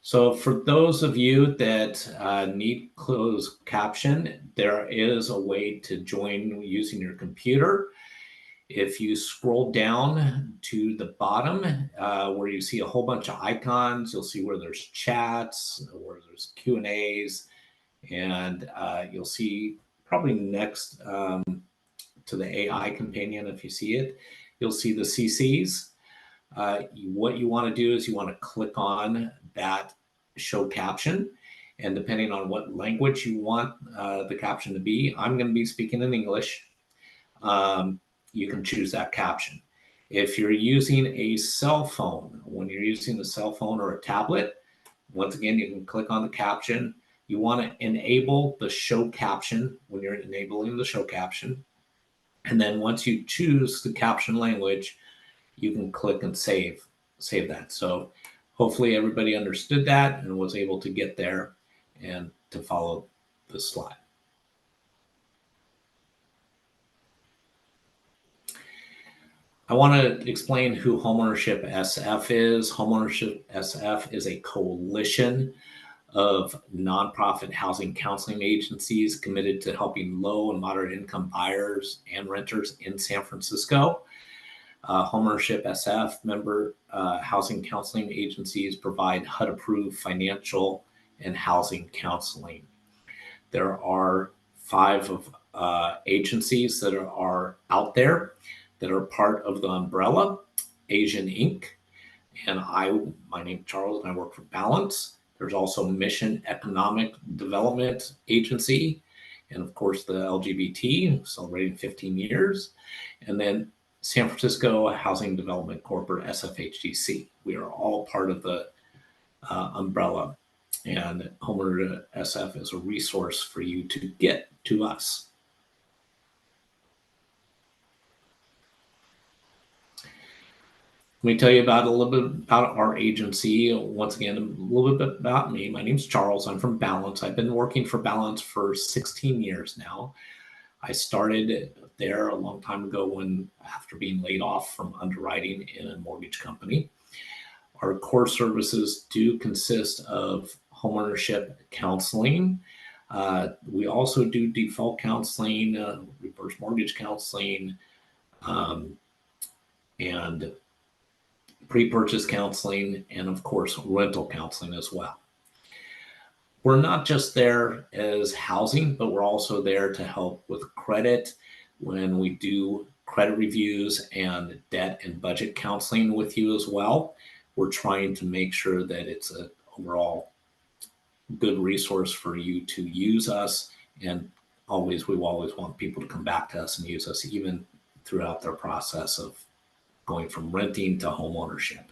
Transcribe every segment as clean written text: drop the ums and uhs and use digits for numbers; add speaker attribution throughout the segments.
Speaker 1: So for those of you that need closed caption, there is a way to join using your computer. If you scroll down to the bottom where you see a whole bunch of icons, you'll see where there's chats, where there's Q&As, and you'll see probably next to the AI companion, if you see it, you'll see the CCs. What you want to do is you want to click on that show caption, and depending on what language you want the caption to be, I'm going to be speaking in English. You can choose that caption. If you're using a cell phone, when you're using a cell phone or a tablet, once again, you can click on the caption. You want to enable the show caption when you're enabling the show caption. And then once you choose the caption language, you can click and save that. So hopefully everybody understood that and was able to get there and to follow the slide. I want to explain who Homeownership SF is. Homeownership SF is a coalition of nonprofit housing counseling agencies committed to helping low and moderate income buyers and renters in San Francisco. Homeownership SF member housing counseling agencies provide HUD-approved financial and housing counseling. There are 5 agencies that are out there that are part of the umbrella, Asian Inc. And my name's Charles, and I work for Balance. There's also Mission Economic Development Agency, and of course the LGBT, celebrating 15 years. And then San Francisco Housing Development Corporate, SFHDC. We are all part of the umbrella, and Homeowner SF is a resource for you to get to us. Let me tell you about a little bit about our agency. Once again, a little bit about me. My name's Charles. I'm from Balance. I've been working for Balance for 16 years now. I started there a long time ago after being laid off from underwriting in a mortgage company. Our core services do consist of homeownership counseling. We also do default counseling, reverse mortgage counseling, and pre-purchase counseling, and of course, rental counseling as well. We're not just there as housing, but we're also there to help with credit when we do credit reviews and debt and budget counseling with you as well. We're trying to make sure that it's an overall good resource for you to use us. And we always want people to come back to us and use us even throughout their process of going from renting to home ownership.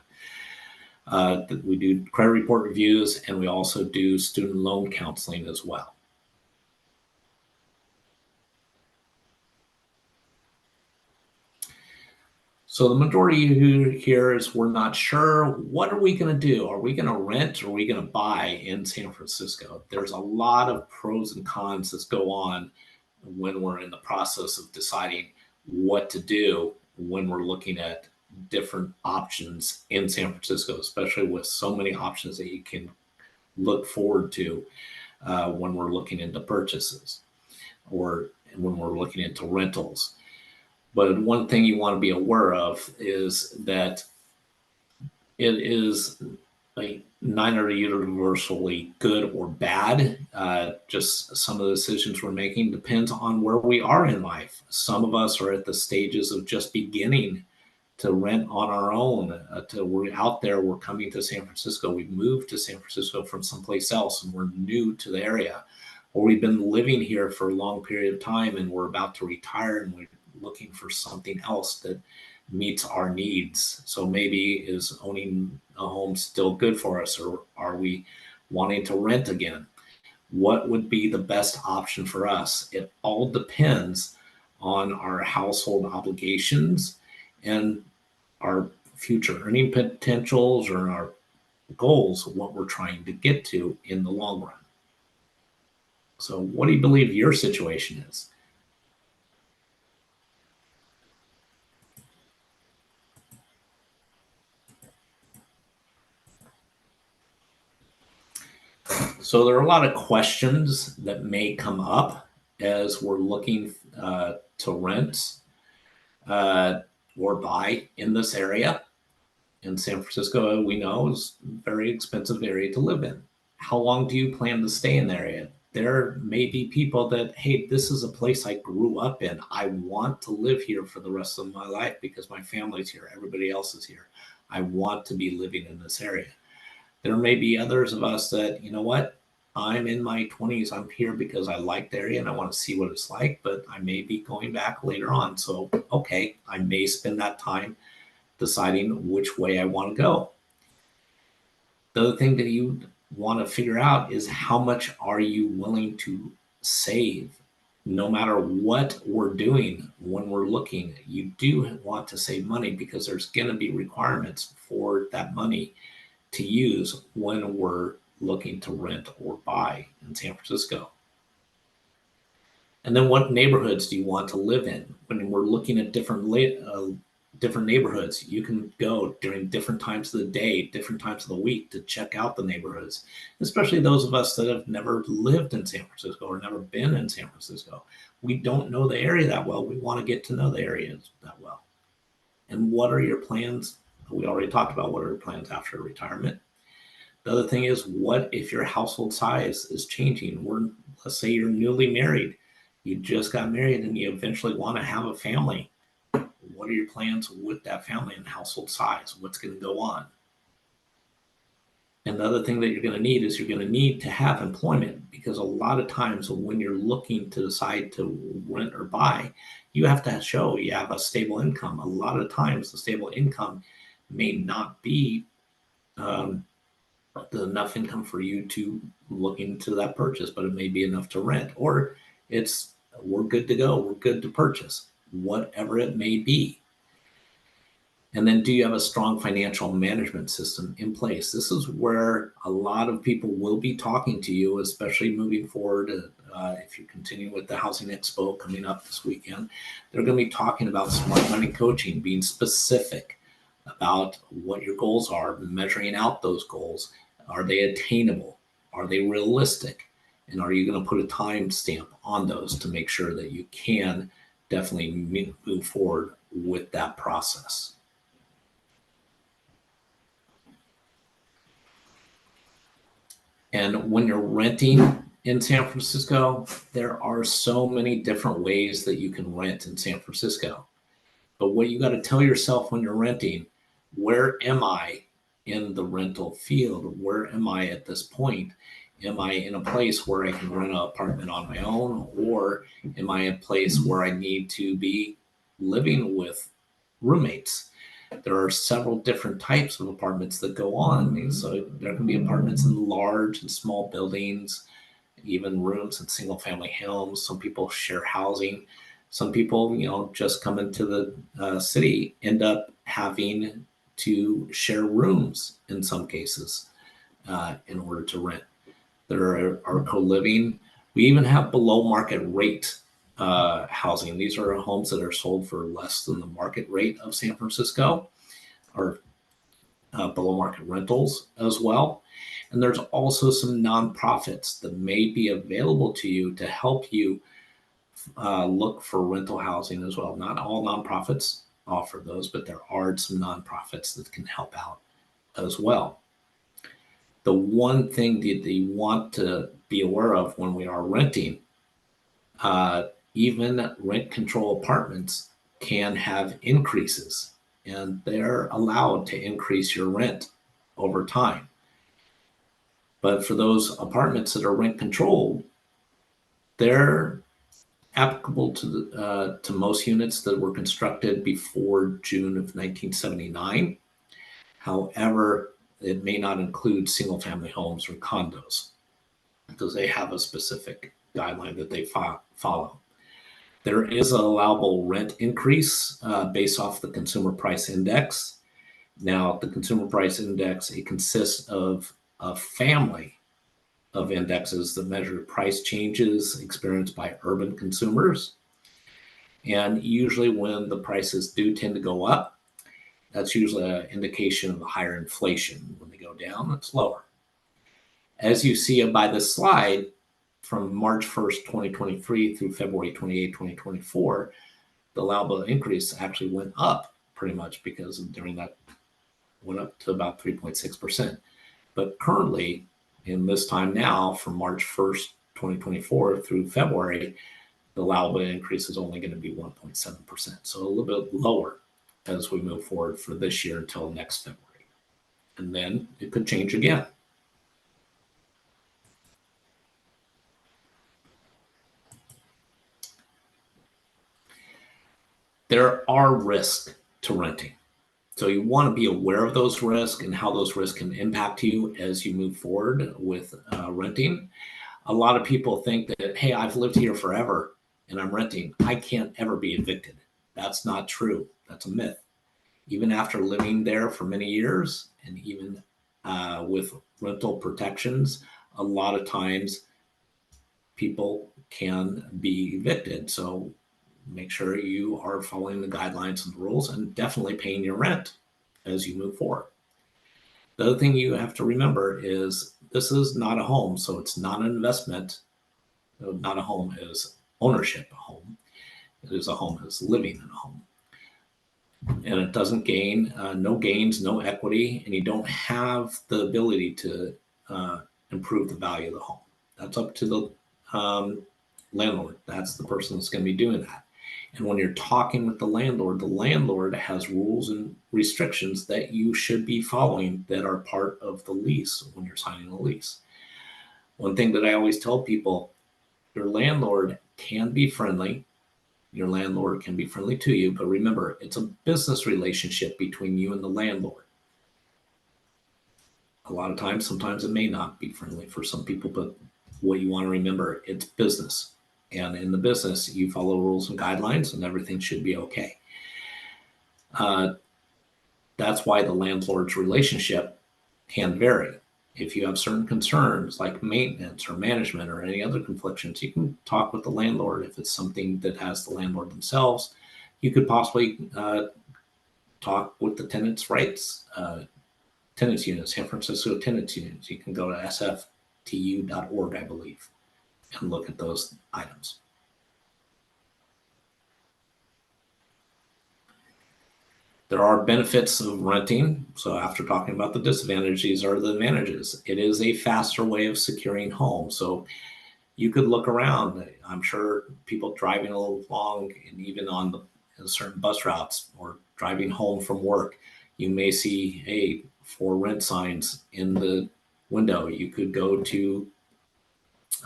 Speaker 1: We do credit report reviews, and we also do student loan counseling as well. So the majority here is we're not sure. What are we going to do? Are we going to rent or are we going to buy in San Francisco? There's a lot of pros and cons that go on when we're in the process of deciding what to do when we're looking at different options in San Francisco, especially with so many options that you can look forward to when we're looking into purchases or when we're looking into rentals. But one thing you want to be aware of is that it is neither universally good or bad. Just some of the decisions we're making depends on where we are in life. Some of us are at the stages of just beginning to rent on our own. We're out there, we're coming to San Francisco. We've moved to San Francisco from someplace else and we're new to the area. Or we've been living here for a long period of time and we're about to retire and we're looking for something else that meets our needs. So maybe is owning a home still good for us, or are we wanting to rent again? What would be the best option for us? It all depends on our household obligations and our future earning potentials or our goals, what we're trying to get to in the long run. So what do you believe your situation is? So there are a lot of questions that may come up as we're looking to rent uh, or buy in this area. In San Francisco, we know is a very expensive area to live in. How long do you plan to stay in the area? There may be people that, hey, this is a place I grew up in. I want to live here for the rest of my life because my family's here. Everybody else is here. I want to be living in this area. There may be others of us that, you know what, I'm in my 20s. I'm here because I like the area and I want to see what it's like, but I may be going back later on. So, okay, I may spend that time deciding which way I want to go. The other thing that you want to figure out is how much are you willing to save? No matter what we're doing when we're looking, you do want to save money because there's going to be requirements for that money to use when we're looking to rent or buy in San Francisco. And then what neighborhoods do you want to live in? When we're looking at different neighborhoods, you can go during different times of the day, different times of the week to check out the neighborhoods, especially those of us that have never lived in San Francisco or never been in San Francisco. We don't know the area that well. We want to get to know the area that well. And what are your plans? We already talked about what are your plans after retirement. The other thing is, what if your household size is changing? Let's say you're newly married, you just got married, and you eventually want to have a family. What are your plans with that family and household size? What's going to go on? And the other thing that you're going to need is you're going to need to have employment, because a lot of times when you're looking to decide to rent or buy, you have to show you have a stable income. A lot of times the stable income may not be um, enough income for you to look into that purchase, but it may be enough to rent, or it's we're good to go, we're good to purchase, whatever it may be. And then, do you have a strong financial management system in place? This is where a lot of people will be talking to you, especially moving forward. If you continue with the Housing Expo coming up this weekend, they're going to be talking about smart money coaching, being specific about what your goals are, measuring out those goals. Are they attainable? Are they realistic? And are you going to put a time stamp on those to make sure that you can definitely move forward with that process? And when you're renting in San Francisco, there are so many different ways that you can rent in San Francisco. But what you got to tell yourself when you're renting, where am I in the rental field? Where am I at this point? Am I in a place where I can rent an apartment on my own, or am I in a place where I need to be living with roommates? There are several different types of apartments that go on. So there can be apartments in large and small buildings, even rooms in single family homes. Some people share housing. Some people, just come into the city, end up having to share rooms in some cases in order to rent. There are co-living. We even have below market rate housing. These are homes that are sold for less than the market rate of San Francisco, or below market rentals as well. And there's also some nonprofits that may be available to you to help you look for rental housing as well. Not all nonprofits offer those, but there are some nonprofits that can help out as well. The one thing that you want to be aware of when we are renting, even rent control apartments can have increases, and they're allowed to increase your rent over time. But for those apartments that are rent controlled, they're applicable to most units that were constructed before June of 1979. However, it may not include single family homes or condos, because they have a specific guideline that they follow. There is an allowable rent increase based off the Consumer Price Index. Now, the Consumer Price Index, it consists of a family of indexes that measure price changes experienced by urban consumers. And usually when the prices do tend to go up, that's usually an indication of higher inflation. When they go down, it's lower. As you see by the slide, from March 1st, 2023 through February 28, 2024, the allowable increase actually went up pretty much because during that went up to about 3.6%. But currently, in this time now, from March 1st, 2024 through February, the allowable increase is only going to be 1.7%. So a little bit lower as we move forward for this year until next February. And then it could change again. There are risks to renting. So you want to be aware of those risks and how those risks can impact you as you move forward with renting. A lot of people think that, hey, I've lived here forever and I'm renting, I can't ever be evicted. That's not true. That's a myth. Even after living there for many years and even with rental protections, a lot of times people can be evicted. So make sure you are following the guidelines and the rules and definitely paying your rent as you move forward. The other thing you have to remember is this is not a home, so it's not an investment. Not a home is ownership a home. It is a home is living in a home. And it doesn't gain, no gains, no equity, and you don't have the ability to improve the value of the home. That's up to the landlord. That's the person that's going to be doing that. And when you're talking with the landlord has rules and restrictions that you should be following that are part of the lease when you're signing a lease. One thing that I always tell people, your landlord can be friendly. Your landlord can be friendly to you, but remember, it's a business relationship between you and the landlord. A lot of times, sometimes it may not be friendly for some people, but what you want to remember, it's business. And in the business, you follow rules and guidelines and everything should be okay. That's why the landlord's relationship can vary. If you have certain concerns like maintenance or management or any other conflictions, you can talk with the landlord. If it's something that has the landlord themselves, you could possibly talk with the tenants' rights, tenants units, San Francisco tenants units. You can go to sftu.org, I believe, and look at those items. There are benefits of renting. So after talking about the disadvantages, these are the advantages. It is a faster way of securing home. So you could look around. I'm sure people driving a little long and even on the certain bus routes or driving home from work, you may see, hey, for rent signs in the window. You could go to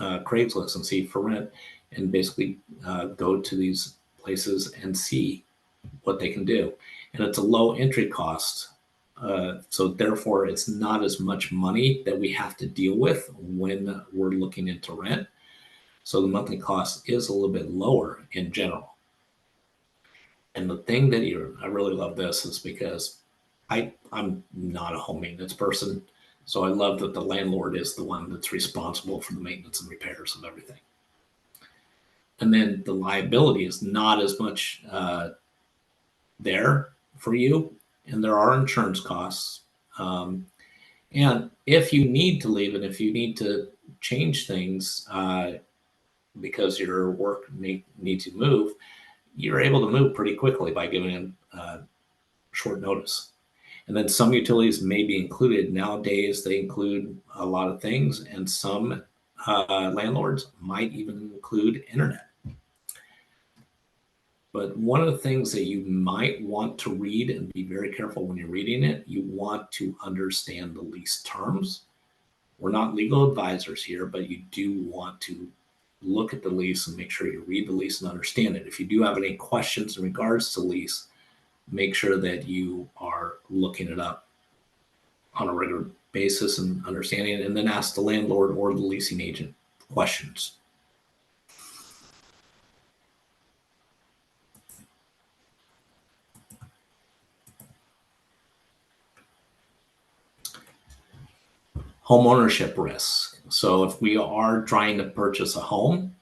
Speaker 1: Craigslist and see for rent and basically go to these places and see what they can do. And it's a low entry cost. So therefore, it's not as much money that we have to deal with when we're looking into rent. So the monthly cost is a little bit lower in general. And the thing that I really love this is because I'm not a home maintenance person. So I love that the landlord is the one that's responsible for the maintenance and repairs of everything. And then the liability is not as much there for you, and there are insurance costs. And if you need to leave and if you need to change things because your work needs to move, you're able to move pretty quickly by giving short notice. And then some utilities may be included. Nowadays, they include a lot of things, and some landlords might even include internet. But one of the things that you might want to read and be very careful when you're reading it, you want to understand the lease terms. We're not legal advisors here, but you do want to look at the lease and make sure you read the lease and understand it. If you do have any questions in regards to lease, make sure that you are looking it up on a regular basis and understanding it, and then ask the landlord or the leasing agent questions. Home ownership risk. So if we are trying to purchase a home,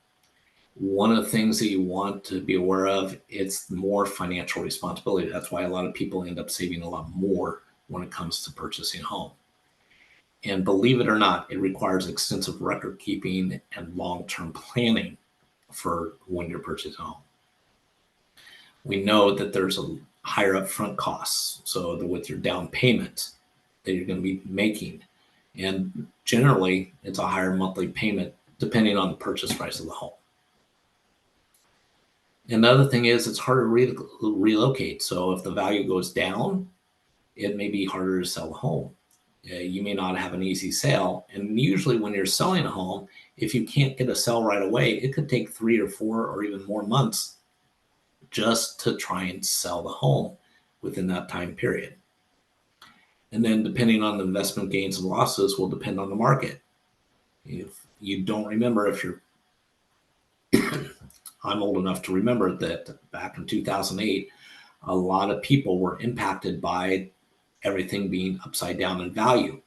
Speaker 1: one of the things that you want to be aware of, it's more financial responsibility. That's why a lot of people end up saving a lot more when it comes to purchasing a home. And believe it or not, it requires extensive record keeping and long-term planning for when you're purchasing a home. We know that there's a higher upfront costs. So with your down payment that you're going to be making, and generally it's a higher monthly payment depending on the purchase price of the home. And the other thing is it's harder to relocate. So if the value goes down, it may be harder to sell a home. You may not have an easy sale. And usually when you're selling a home, if you can't get a sale right away, it could take 3 or 4 or even more months just to try and sell the home within that time period. And then depending on the investment gains and losses will depend on the market. If you don't remember, if you're, I'm old enough to remember that back in 2008, a lot of people were impacted by everything being upside down in value.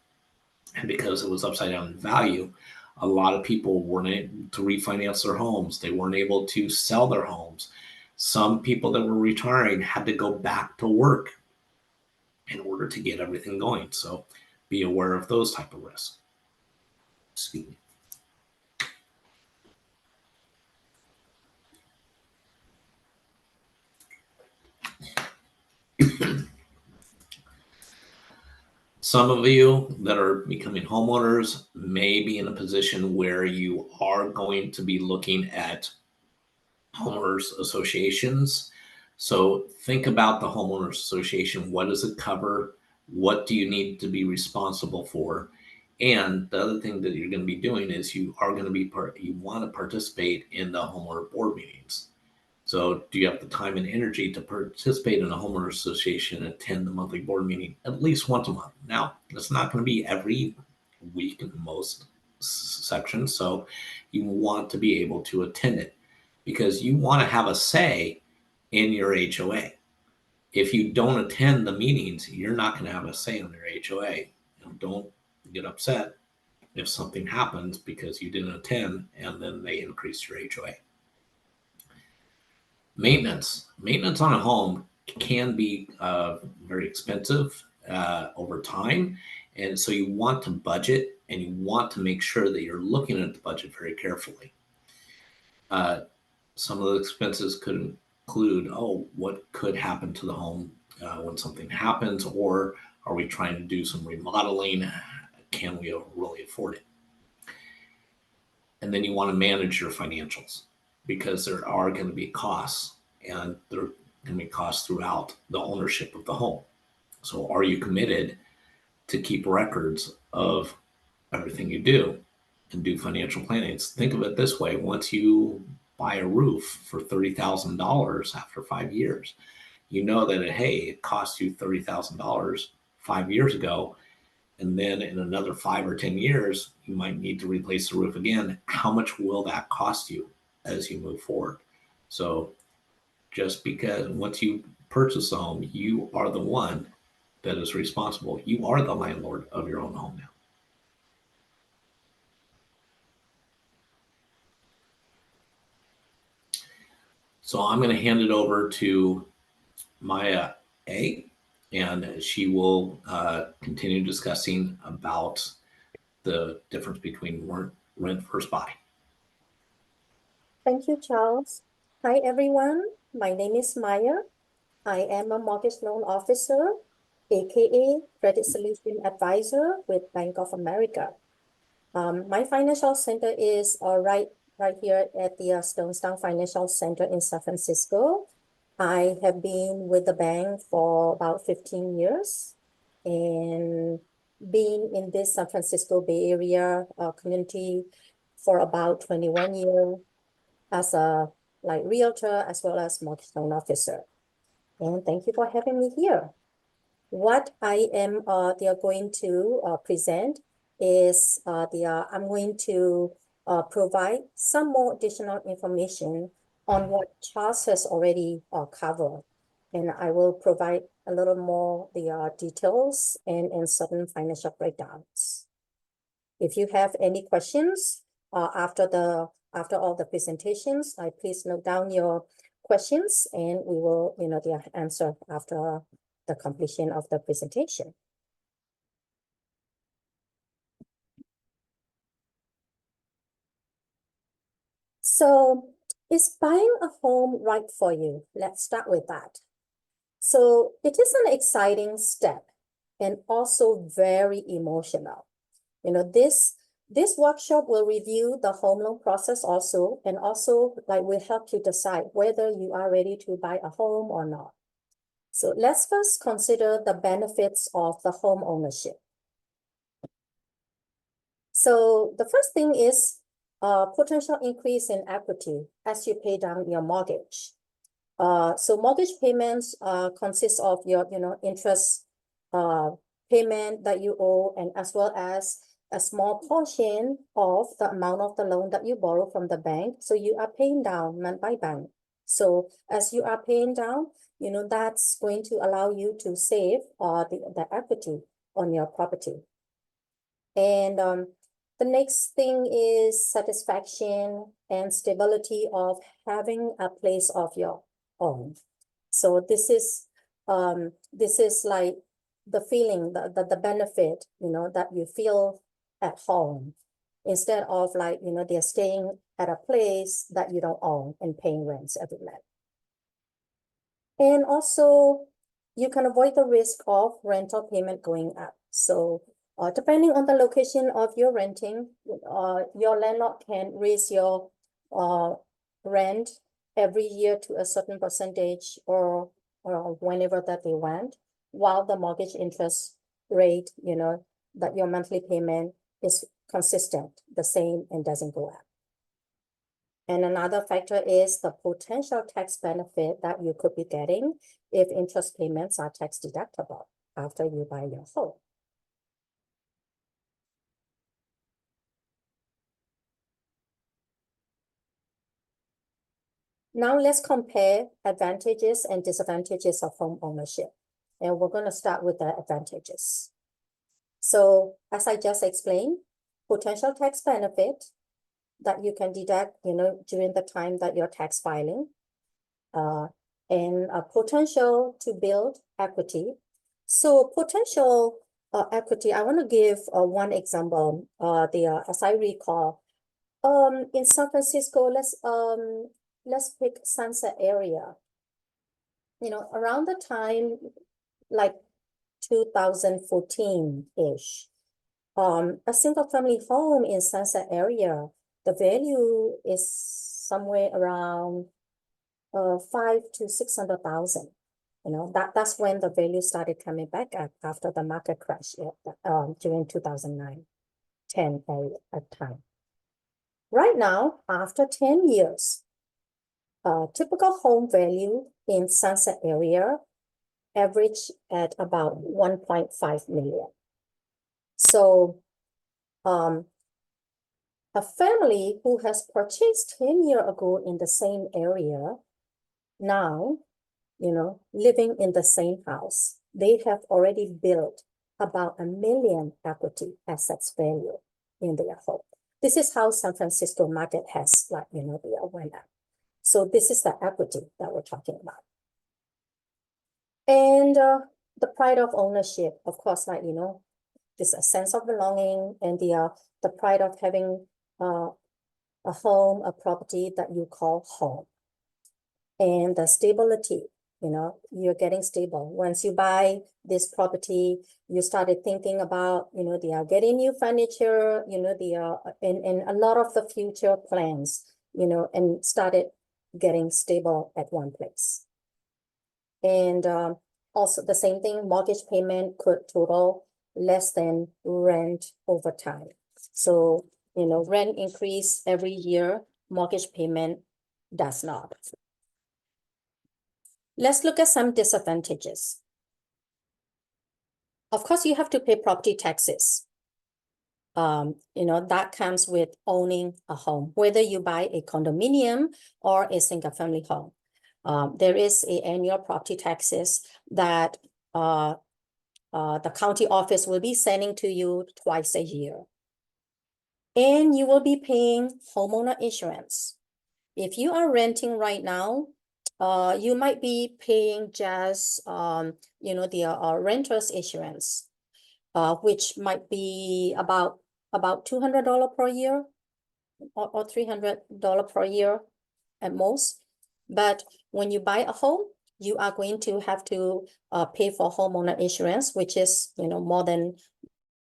Speaker 1: And because it was upside down in value, a lot of people weren't able to refinance their homes. They weren't able to sell their homes. Some people that were retiring had to go back to work in order to get everything going. So be aware of those type of risks. Excuse me. Some of you that are becoming homeowners may be in a position where you are going to be looking at homeowners associations. So think about the homeowners association. What does it cover? What do you need to be responsible for? And the other thing that you're going to be doing is you are going to be you want to participate in the homeowner board meetings. So do you have the time and energy to participate in a homeowner association and attend the monthly board meeting at least once a month? Now, it's not going to be every week in most sections. So you want to be able to attend it because you want to have a say in your HOA. If you don't attend the meetings, you're not going to have a say in your HOA. Don't get upset if something happens because you didn't attend and then they increase your HOA. Maintenance on a home can be very expensive over time. And so you want to budget and you want to make sure that you're looking at the budget very carefully. Some of the expenses could include, what could happen to the home when something happens, or are we trying to do some remodeling? Can we really afford it? And then you want to manage your financials because there are going to be costs, and there are going to be costs throughout the ownership of the home. So are you committed to keep records of everything you do and do financial planning? Think of it this way. Once you buy a roof for $30,000 after 5 years, you know that, hey, it cost you $30,000 5 years ago. And then in another 5 or 10 years, you might need to replace the roof again. How much will that cost you as you move forward? So just because once you purchase a home, you are the one that is responsible. You are the landlord of your own home now. So I'm going to hand it over to Maya A, and she will continue discussing about the difference between rent versus buy.
Speaker 2: Thank you, Charles. Hi, everyone. My name is Maya. I am a mortgage loan officer, aka Credit Solution Advisor with Bank of America. My financial center is right here at the Stonestown Financial Center in San Francisco. I have been with the bank for about 15 years and been in this San Francisco Bay Area community for about 21 years as a realtor as well as mortgage loan officer. And thank you for having me here. What I am they are going to present is I'm going to provide some more additional information on what Charles has already covered. And I will provide a little more the details and certain financial breakdowns. If you have any questions after all the presentations, please note down your questions and we will the answer after the completion of the presentation. So is buying a home right for you? Let's start with that. So it is an exciting step and also very emotional. This workshop will review the home loan process also, and also like will help you decide whether you are ready to buy a home or not. So let's first consider the benefits of the home ownership. So the first thing is potential increase in equity as you pay down your mortgage. So mortgage payments consist of your interest payment that you owe, and as well as a small portion of the amount of the loan that you borrow from the bank. So you are paying down month by month. So as you are paying down, that's going to allow you to save the equity on your property. And the next thing is satisfaction and stability of having a place of your own. So this is like the feeling, the benefit, that you feel at home, instead of like, they're staying at a place that you don't own and paying rents every month. And also, you can avoid the risk of rental payment going up. So depending on the location of your renting, your landlord can raise your rent every year to a certain percentage, or whenever that they want, while the mortgage interest rate, that your monthly payment is consistent, the same, and doesn't go up. And another factor is the potential tax benefit that you could be getting if interest payments are tax deductible after you buy your home. Now let's compare advantages and disadvantages of home ownership. And we're going to start with the advantages. So as I just explained, potential tax benefit that you can deduct, during the time that you're tax filing, and a potential to build equity. So potential equity, I want to give one example. As I recall, in San Francisco, let's pick Sunset area. Around the time like 2014-ish, a single family home in Sunset area, the value is somewhere around 5 to 600,000. That's when the value started coming back up after the market crash during 2009-10 at time. Right now, after 10 years, typical home value in Sunset area average at about 1.5 million. So a family who has purchased 10 years ago in the same area, now, living in the same house, they have already built about $1 million equity assets value in their home. This is how San Francisco market has they went up. So this is the equity that we're talking about. And the pride of ownership, of course, this a sense of belonging, and the pride of having a home, a property that you call home. And the stability, you're getting stable. Once you buy this property, you started thinking about, they are getting new furniture, they are in a lot of the future plans, and started getting stable at one place. And also the same thing, mortgage payment could total less than rent over time. So, rent increase every year, mortgage payment does not. Let's look at some disadvantages. Of course, you have to pay property taxes. That comes with owning a home, whether you buy a condominium or a single family home. There is an annual property taxes that the county office will be sending to you twice a year. And you will be paying homeowner insurance. If you are renting right now, you might be paying just the renter's insurance, which might be about $200 per year. or $300 per year at most. But when you buy a home, you are going to have to pay for homeowner insurance, which is, more than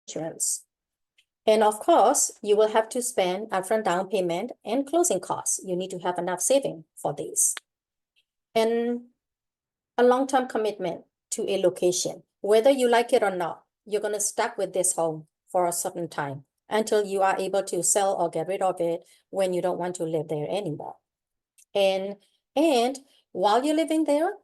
Speaker 2: insurance. And of course, you will have to spend upfront down payment and closing costs. You need to have enough saving for these. And a long-term commitment to a location. Whether you like it or not, you're going to stuck with this home for a certain time until you are able to sell or get rid of it when you don't want to live there anymore. And while you're living there,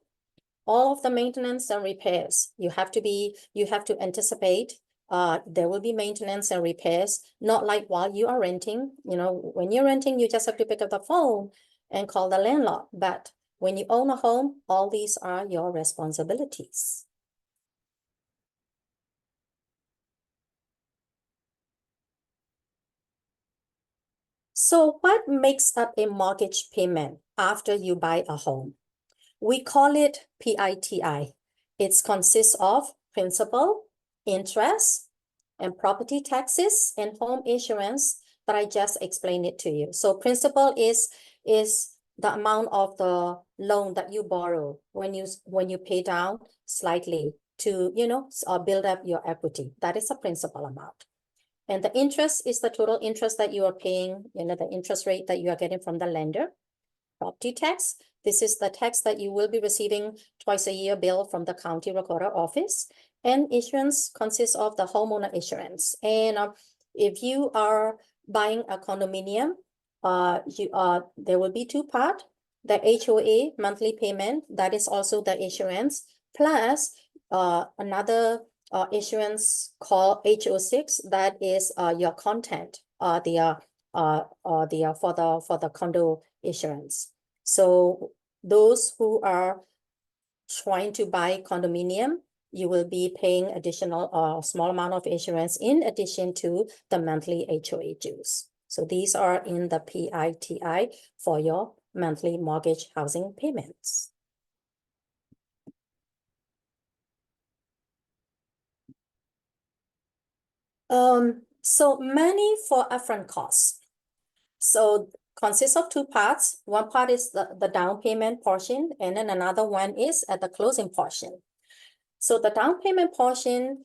Speaker 2: all of the maintenance and repairs, you have to anticipate there will be maintenance and repairs, not like while you are renting. When you're renting, you just have to pick up the phone and call the landlord. But when you own a home, all these are your responsibilities. So what makes up a mortgage payment after you buy a home? We call it PITI. It consists of principal, interest, and property taxes and home insurance, but I just explained it to you. So principal is the amount of the loan that you borrow when you pay down slightly to build up your equity. That is a principal amount. And the interest is the total interest that you are paying, the interest rate that you are getting from the lender. Property tax, this is the tax that you will be receiving twice a year bill from the county recorder office. And insurance consists of the homeowner insurance. And if you are buying a condominium, there will be two parts. The HOA monthly payment, that is also the insurance, plus another insurance called HO6, that is your content, for the condo insurance. So those who are trying to buy condominium, you will be paying additional small amount of insurance in addition to the monthly HOA dues. So these are in the PITI for your monthly mortgage housing payments. So money for upfront costs. So consists of two parts. One part is the down payment portion, and then another one is at the closing portion. So the down payment portion,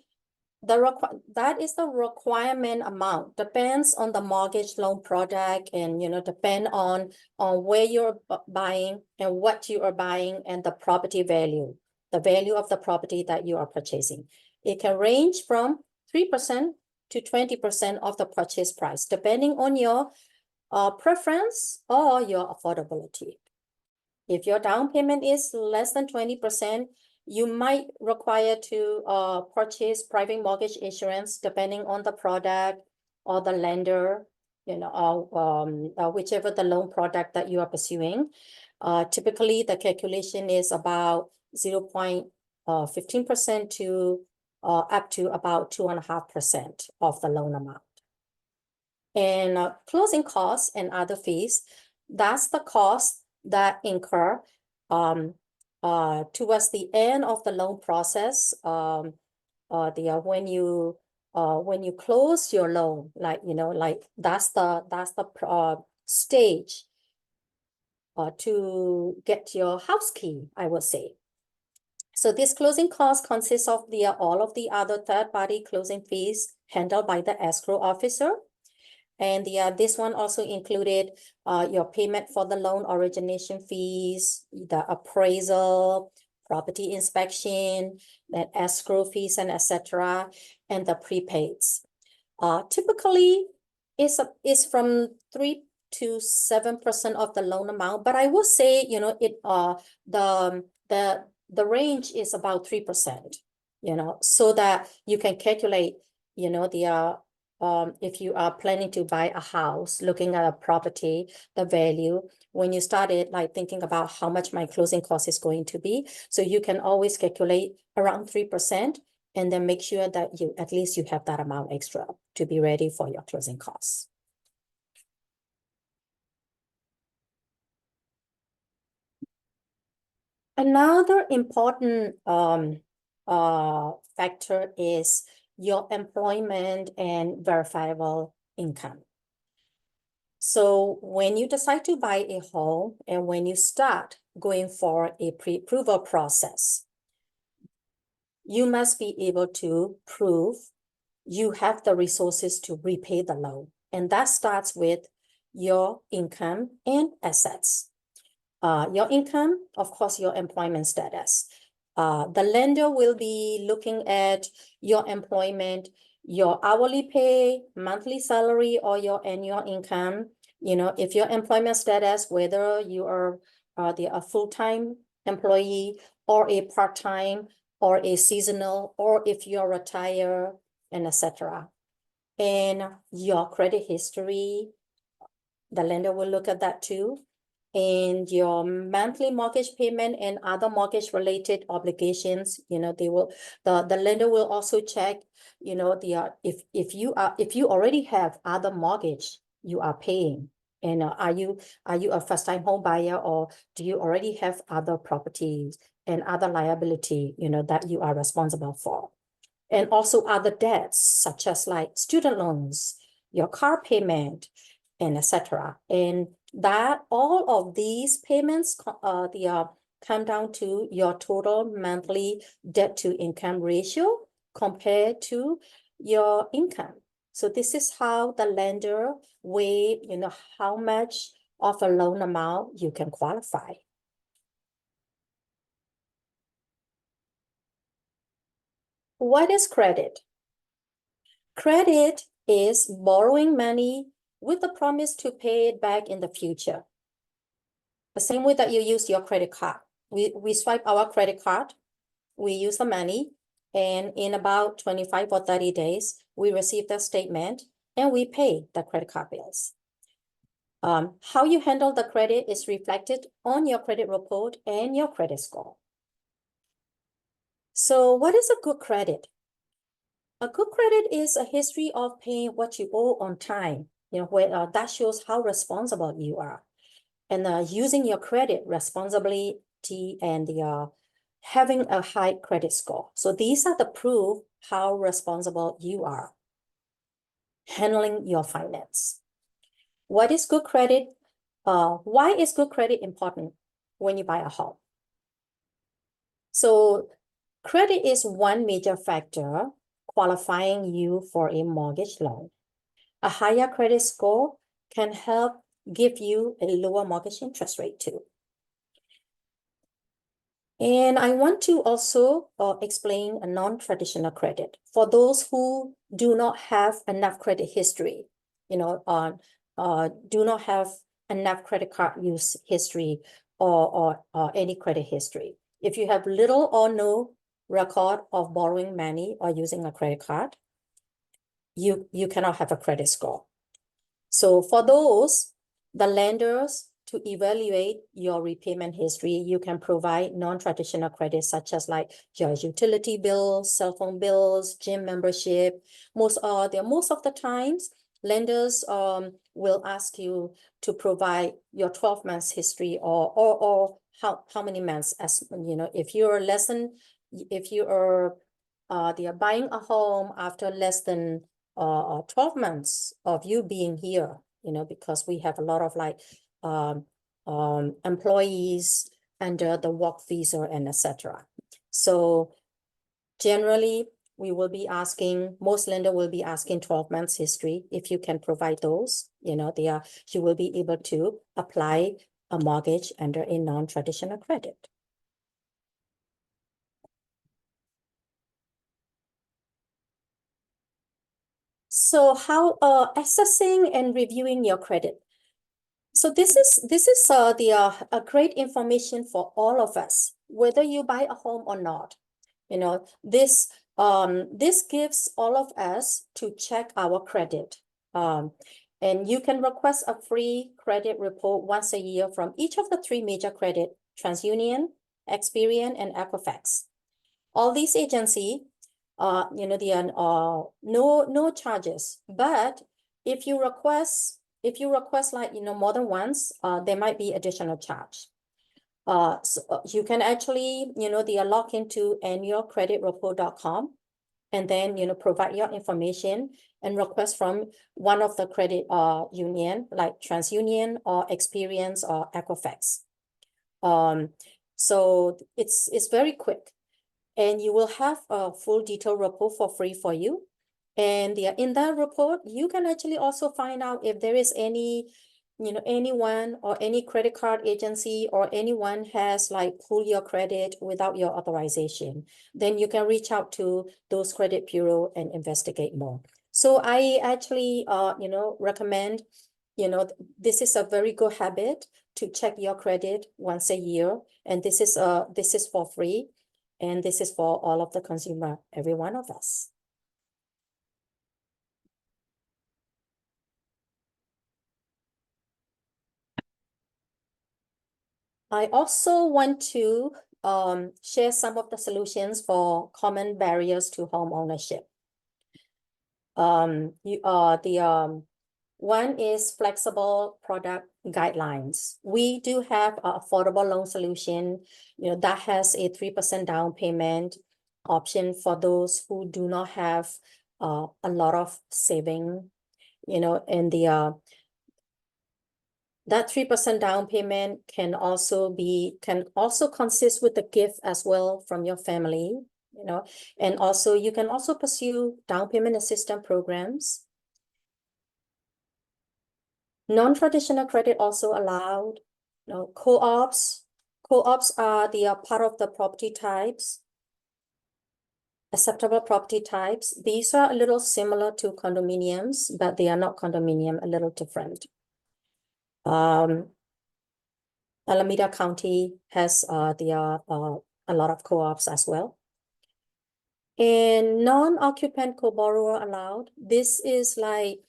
Speaker 2: that is the requirement amount. Depends on the mortgage loan product, and depend on where you're buying and what you are buying and the property value, the value of the property that you are purchasing. It can range from 3% to 20% of the purchase price, depending on your preference or your affordability. If your down payment is less than 20%, you might require to purchase private mortgage insurance depending on the product or the lender, whichever the loan product that you are pursuing. Typically, the calculation is about 0.15% to up to about 2.5% of the loan amount. And closing costs and other fees, that's the cost that incur towards the end of the loan process. When you close your loan, that's the stage to get your house key, I would say. So this closing cost consists of all of the other third-party closing fees handled by the escrow officer. And this one also included your payment for the loan origination fees, the appraisal, property inspection, that escrow fees, and etc., and the prepaids. Typically, it's from 3 to 7% of the loan amount, but I will say, the range is about 3%. So that you can calculate, if you are planning to buy a house, looking at a property, the value, when you started thinking about how much my closing cost is going to be. So you can always calculate around 3% and then make sure that at least you have that amount extra to be ready for your closing costs. Another important factor is your employment and verifiable income. So when you decide to buy a home and when you start going for a pre-approval process, you must be able to prove you have the resources to repay the loan. And that starts with your income and assets. Your income, of course, your employment status. The lender will be looking at your employment, your hourly pay, monthly salary, or your annual income. You know, if your employment status, whether you are a full-time employee or a part-time or a seasonal, or if you're retired, and etc. And your credit history, the lender will look at that too. And your monthly mortgage payment and other mortgage related obligations, you know, the lender will also check, you know, if you already have other mortgage you are paying, and are you a first time home buyer, or do you already have other properties and other liability, you know, that you are responsible for? And also other debts such as like student loans, your car payment, and etc. And that all of these payments come down to your total monthly debt to income ratio compared to your income. So this is how the lender weigh, you know, how much of a loan amount you can qualify. What is credit? Credit is borrowing money with the promise to pay it back in the future. The same way that you use your credit card. We swipe our credit card, we use the money, and in about 25 or 30 days, we receive the statement and we pay the credit card bills. How you handle the credit is reflected on your credit report and your credit score. So what is a good credit? A good credit is a history of paying what you owe on time, you know, where that shows how responsible you are. And using your credit responsibility and having a high credit score. So these are the proof how responsible you are handling your finance. What is good credit? Why is good credit important when you buy a home? So credit is one major factor qualifying you for a mortgage loan. A higher credit score can help give you a lower mortgage interest rate too. And I want to also explain a non-traditional credit. For those who do not have enough credit history, you know, do not have enough credit card use history or any credit history. If you have little or no record of borrowing money or using a credit card, you cannot have a credit score. So for those, the lenders, to evaluate your repayment history, you can provide non-traditional credits such as like your utility bills, cell phone bills, gym membership. Most of the times, lenders will ask you to provide your 12 months history or how many months, as you know, if you are they are buying a home after less than 12 months of you being here, you know, because we have a lot of like employees under the work visa and etc. So generally, we will be asking, most lender will be asking 12 months history. If you can provide those, you know, you will be able to apply a mortgage under a non-traditional credit. So how assessing and reviewing your credit? So this is a great information for all of us, whether you buy a home or not. You know, this gives all of us to check our credit. And you can request a free credit report once a year from each of the three major credit: TransUnion, Experian, and Equifax. All these agencies, you know, they are no charges. But if you request like, you know, more than once, there might be additional charge. So you can actually, you know, they are log into annualcreditreport.com and then, provide your information and request from one of the credit union like TransUnion or Experience or Equifax. So it's very quick, and you will have a full detailed report for free for you. And in that report, you can actually also find out if there is anyone or any credit card agency or anyone has like pulled your credit without your authorization. Then you can reach out to those credit bureau and investigate more. So I actually, recommend, this is a very good habit to check your credit once a year. And this is for free. And this is for all of the consumer, every one of us. I also want to share some of the solutions for common barriers to home ownership. One is flexible product guidelines. We do have an affordable loan solution, that has a 3% down payment option for those who do not have a lot of saving, and that 3% down payment can also consist with a gift as well from your family, and also you can also pursue down payment assistance programs. Non-traditional credit also allowed. Co-ops are the part of the property types, acceptable property types. These are a little similar to condominiums, but they are not condominium, a little different. Alameda County has a lot of co-ops as well. And non-occupant co-borrower allowed. This is like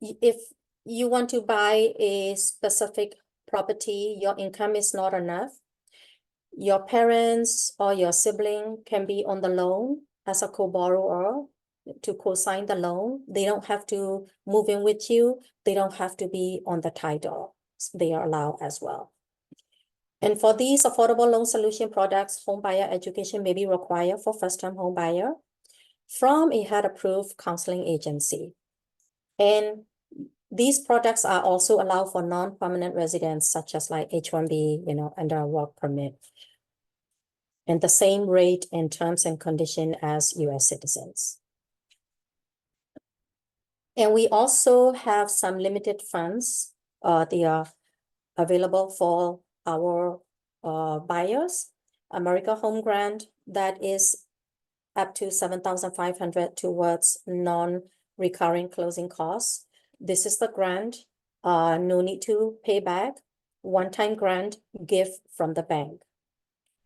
Speaker 2: if you want to buy a specific property, your income is not enough, your parents or your sibling can be on the loan as a co-borrower to co-sign the loan. They don't have to move in with you. They don't have to be on the title. They are allowed as well. And for these affordable loan solution products, home buyer education may be required for first-time home buyer from a HUD-approved counseling agency. And these products are also allowed for non-permanent residents, such as like H-1B, under a work permit. And the same rate and terms and condition as US citizens. And we also have some limited funds. They are available for our buyers. America Home Grant, that is up to $7,500 towards non-recurring closing costs. This is the grant, no need to pay back, one-time grant gift from the bank.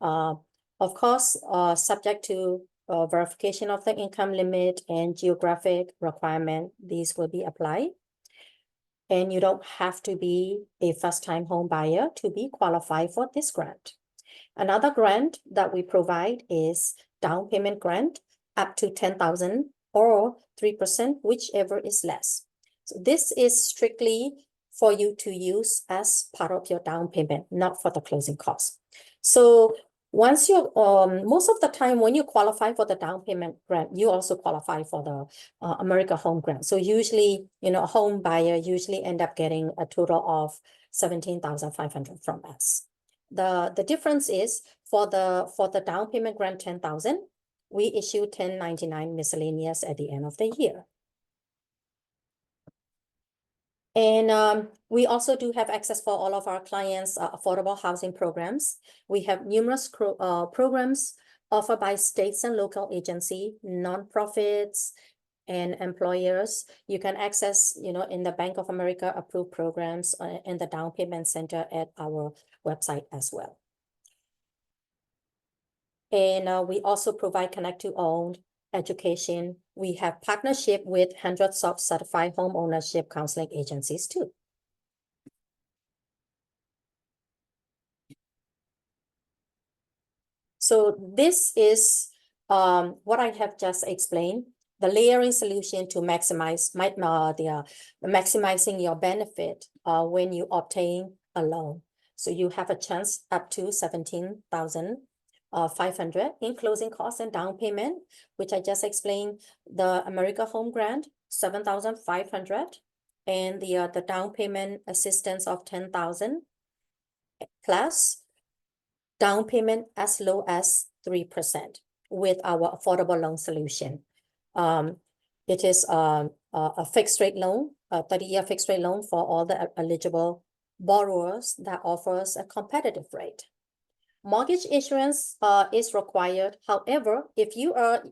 Speaker 2: Of course, subject to verification of the income limit and geographic requirement, these will be applied. And you don't have to be a first-time home buyer to be qualified for this grant. Another grant that we provide is down payment grant up to $10,000 or 3%, whichever is less. So this is strictly for you to use as part of your down payment, not for the closing costs. So once you, most of the time when you qualify for the down payment grant, you also qualify for the America Home Grant. So usually, a home buyer usually end up getting a total of $17,500 from us. The difference is for the down payment grant 10,000, we issue 1099 miscellaneous at the end of the year. And we also do have access for all of our clients' affordable housing programs. We have numerous programs offered by states and local agency, nonprofits, and employers. You can access, in the Bank of America approved programs and the Down Payment Center at our website as well. And we also provide Connect to Own education. We have partnership with hundreds of certified home ownership counseling agencies too. So this is what I have just explained, the layering solution to maximizing your benefit when you obtain a loan. So you have a chance up to $17,000 500 in closing costs and down payment, which I just explained. The America Home Grant, 7,500, and the down payment assistance of 10,000 plus down payment as low as 3% with our affordable loan solution. It is a fixed rate loan, a 30-year fixed rate loan for all the eligible borrowers that offers a competitive rate. Mortgage insurance is required. However, if you are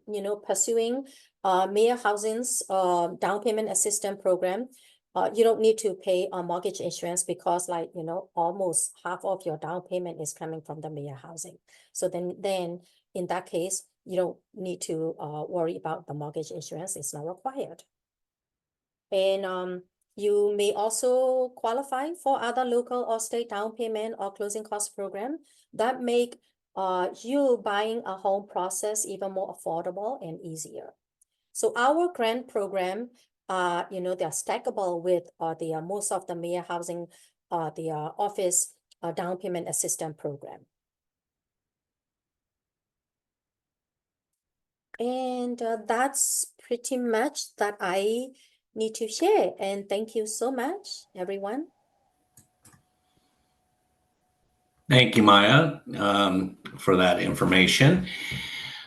Speaker 2: pursuing Mayor Housing's down payment assistance program, you don't need to pay a mortgage insurance because almost half of your down payment is coming from the Mayor Housing. So then in that case, you don't need to worry about the mortgage insurance. It's not required. And you may also qualify for other local or state down payment or closing cost program that make you buying a home process even more affordable and easier. So our grant program, they're stackable with the most of the Mayor Housing, the office down payment assistance program. And that's pretty much that I need to share. And thank you so much, everyone.
Speaker 1: Thank you, Maya, for that information.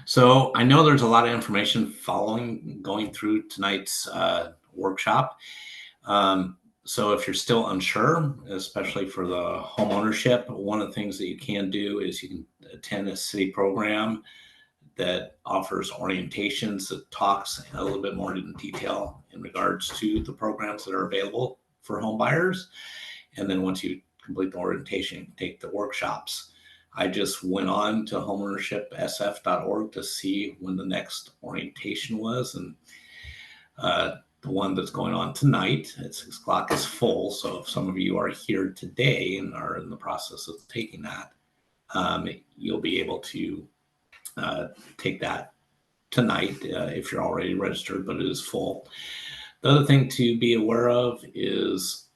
Speaker 1: So I know there's a lot of information going through tonight's workshop. So if you're still unsure, especially for the home ownership, one of the things that you can do is you can attend a city program that offers orientations that talks a little bit more in detail in regards to the programs that are available for home buyers. And then once you complete the orientation, take the workshops. I just went on to homeownershipsf.org to see when the next orientation was, and the one that's going on tonight at 6 o'clock is full. So if some of you are here today and are in the process of taking that, you'll be able to take that tonight if you're already registered, but it is full. The other thing to be aware of is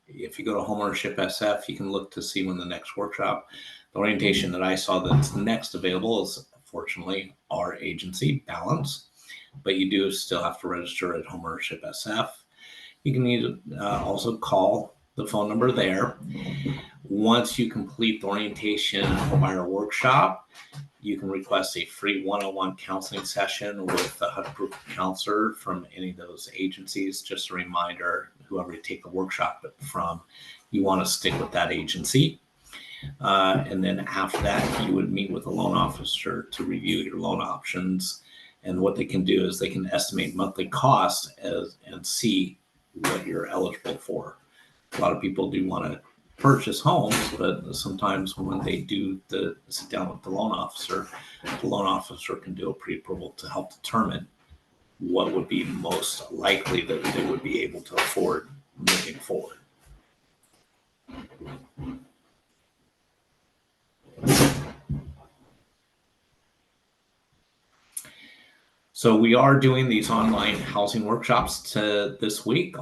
Speaker 1: if you go to Homeownership SF, you can look to see when the next workshop, the orientation that I saw that's next available is fortunately our agency, Balance, but you do still have to register at Homeownership SF. You can need also call the phone number there. Once you complete the orientation homebuyer workshop, you can request a free one-on-one counseling session with a HUD-approved counselor from any of those agencies. Just a reminder, whoever you take the workshop from, you want to stick with that agency. And then after that, you would meet with a loan officer to review your loan options. And what they can do is they can estimate monthly costs and see what you're eligible for. A lot of people do want to purchase homes, but sometimes when they do sit down with the loan officer can do a pre-approval to help determine what would be most likely that they would be able to afford moving forward. So we are doing these online housing workshops this week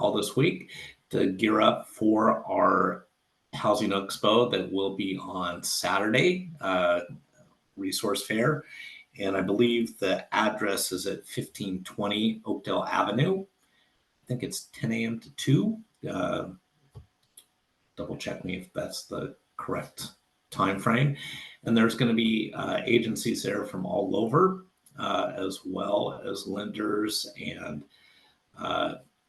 Speaker 1: to gear up for our Housing Expo that will be on Saturday, resource fair. And I believe the address is at 1520 Oakdale Avenue. I think it's 10 a.m. to 2. Double check me if that's the correct time frame. And there's going to be agencies there from all over, as well as lenders and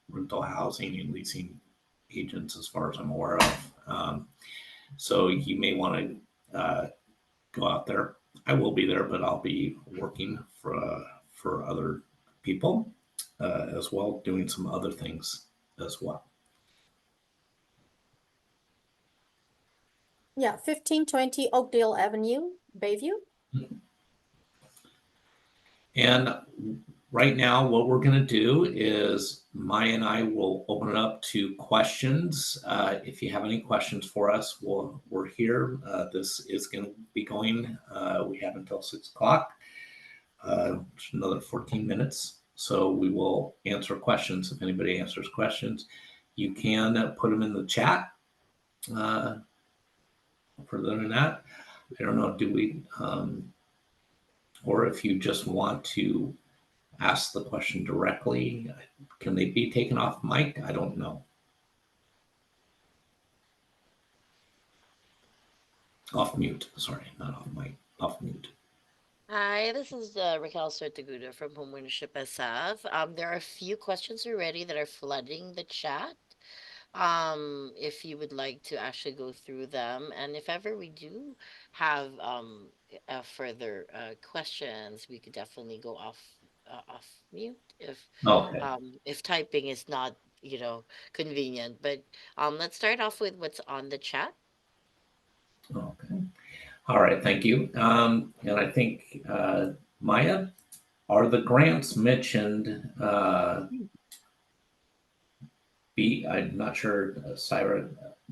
Speaker 1: rental housing and leasing agents, as far as I'm aware of. So you may want to go out there. I will be there, but I'll be working for other people as well, doing some other things as well.
Speaker 2: Yeah, 1520 Oakdale Avenue, Bayview.
Speaker 1: And right now, what we're going to do is Maya and I will open it up to questions. If you have any questions for us, we're here. This is going to be going. We have until 6 o'clock, another 14 minutes. So we will answer questions. If anybody answers questions, you can put them in the chat further than that, I don't know, do we, or if you just want to ask the question directly, can they be taken off mic? I don't know. Off mute, sorry, not off mic, off mute.
Speaker 3: Hi, this is Raquel Sortaguda from Homeownership SF. There are a few questions already that are flooding the chat. If you would like to actually go through them, and if ever we do have further questions, we could definitely go off mute
Speaker 1: Okay,
Speaker 3: if typing is not, convenient. But let's start off with what's on the chat.
Speaker 1: okay. All right, thank you. And I think, Maya, are the grants mentioned, I'm not sure, Syra,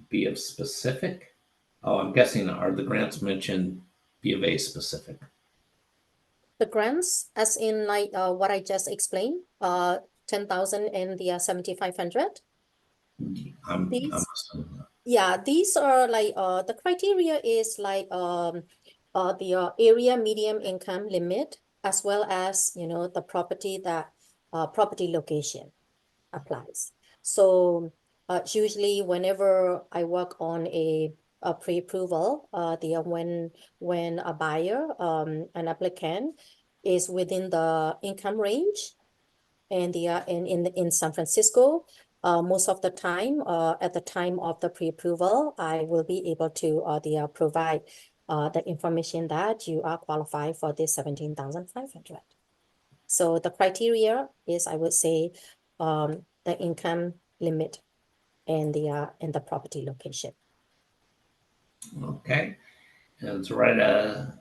Speaker 1: B of specific? Oh, I'm guessing, are the grants mentioned B of A specific?
Speaker 2: The grants, as in like what I just explained, 10,000 and the 7,500.
Speaker 1: I'm
Speaker 2: These,
Speaker 1: assuming that.
Speaker 2: yeah, these are like the criteria is like the area medium income limit, as well as the property location applies. So usually whenever I work on a pre-approval, when a buyer, an applicant is within the income range, and in San Francisco, most of the time, at the time of the pre-approval, I will be able to provide the information that you are qualified for this 17,500. So the criteria is, I would say, the income limit and the property location.
Speaker 1: Okay. And Zoretta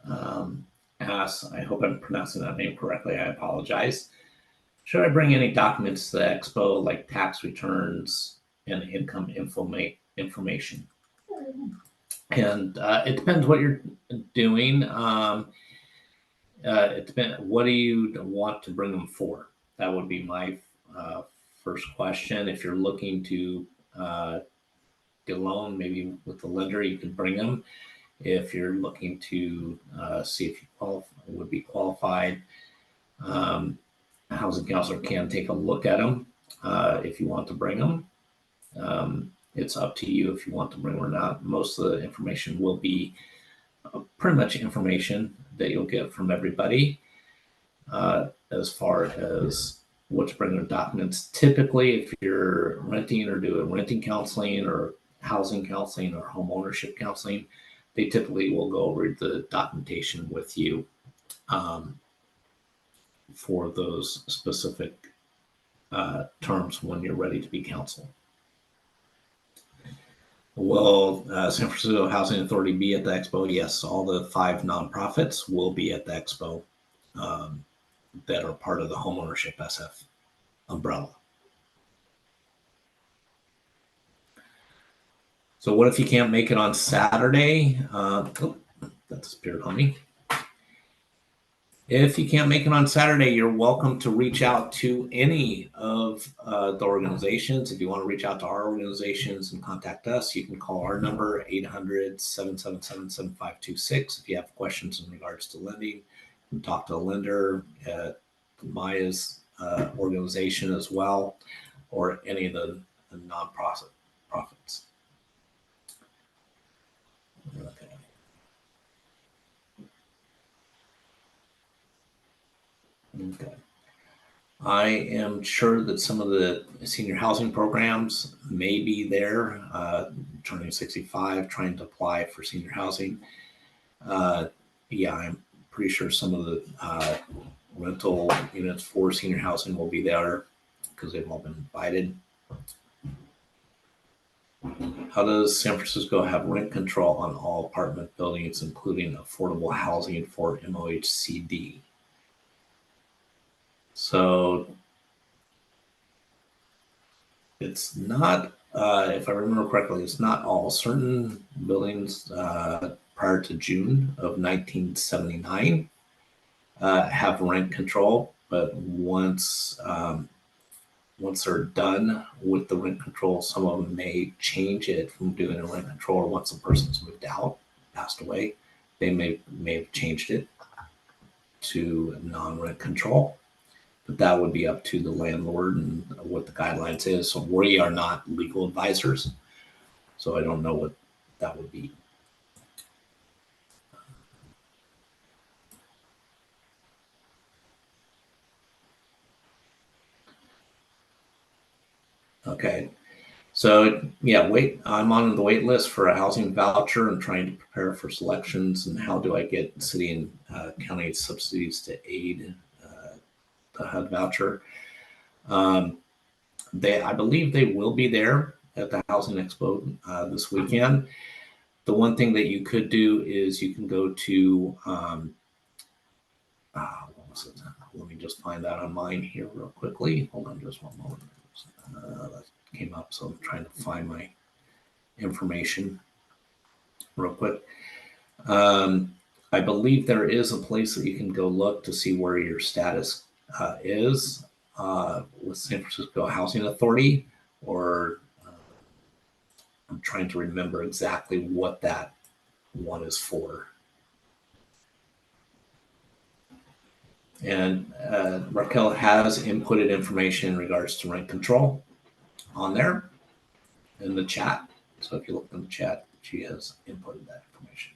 Speaker 1: asks, I hope I'm pronouncing that name correctly. I apologize. Should I bring any documents to the expo, like tax returns and income information? And it depends what you're doing. It depends. What do you want to bring them for? That would be my first question. If you're looking to get a loan, maybe with the lender, you can bring them. If you're looking to see if you would be qualified, housing counselor can take a look at them if you want to bring them. It's up to you if you want to bring them or not. Most of the information will be pretty much information that you'll get from everybody as far as what to bring their documents. Typically, if you're renting or doing renting counseling or housing counseling or home ownership counseling, they typically will go over the documentation with you for those specific terms when you're ready to be counseled. Will San Francisco Housing Authority be at the expo? Yes, all the 5 nonprofits will be at the expo that are part of the Homeownership SF umbrella. So what if you can't make it on Saturday? That disappeared on me. If you can't make it on Saturday, you're welcome to reach out to any of the organizations. If you want to reach out to our organizations and contact us, you can call our number, 800-777-7526. If you have questions in regards to lending, you can talk to a lender at Maya's organization as well, or any of the nonprofits. Okay. Okay. I am sure that some of the senior housing programs may be there, turning 65, trying to apply for senior housing. Yeah, I'm pretty sure some of the rental units for senior housing will be there because they've all been invited. How does San Francisco have rent control on all apartment buildings, including affordable housing for MOHCD? So it's not, if I remember correctly, it's not all. Certain buildings prior to June of 1979 have rent control, but once they're done with the rent control, some of them may change it from doing a rent control once the person's moved out. passed away, they may have changed it to non-rent control, but that would be up to the landlord and what the guidelines is. So we are not legal advisors, so I don't know what that would be. Okay. So yeah, I'm on the wait list for a housing voucher and trying to prepare for selections. And how do I get city and county subsidies to aid the HUD voucher? I believe they will be there at the Housing Expo this weekend. The one thing that you could do is you can go to what was it? Let me just find that on mine here real quickly. Hold on just one moment. That came up, so I'm trying to find my information real quick. I believe there is a place that you can go look to see where your status is with San Francisco Housing Authority, or I'm trying to remember exactly what that one is for. And Raquel has inputted information in regards to rent control on there in the chat. So if you look in the chat, she has inputted that information.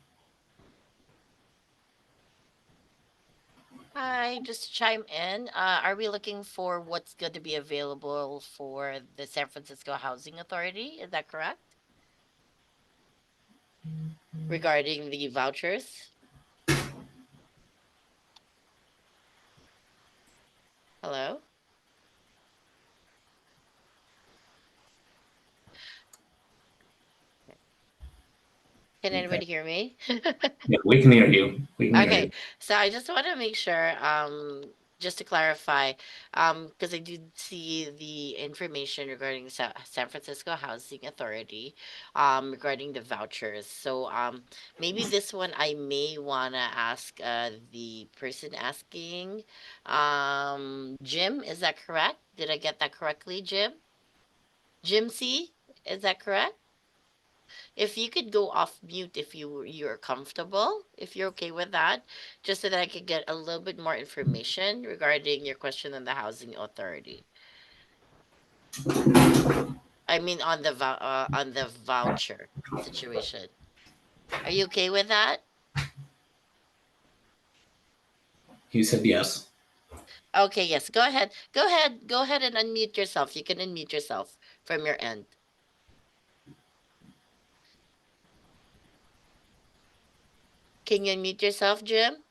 Speaker 3: Hi, just to chime in, are we looking for what's going to be available for the San Francisco Housing Authority? Is that correct? Regarding the vouchers? Hello? Can
Speaker 1: Okay.
Speaker 3: anybody hear me?
Speaker 1: Yeah, we can hear you. We can hear
Speaker 3: Okay,
Speaker 1: you.
Speaker 3: so I just want to make sure, just to clarify, because I did see the information regarding San Francisco Housing Authority, regarding the vouchers. So, maybe this one I may wanna ask, the person asking, Jim, is that correct? Did I get that correctly, Jim? Jim C, is that correct? If you could go off mute if you're comfortable, if you're okay with that, just so that I could get a little bit more information regarding your question on the housing authority. I mean on the on the voucher situation. Are you okay with that?
Speaker 1: He said yes.
Speaker 3: Okay, yes. Go ahead. Go ahead. Go ahead and unmute yourself. You can unmute yourself from your end. Can you unmute yourself, Jim?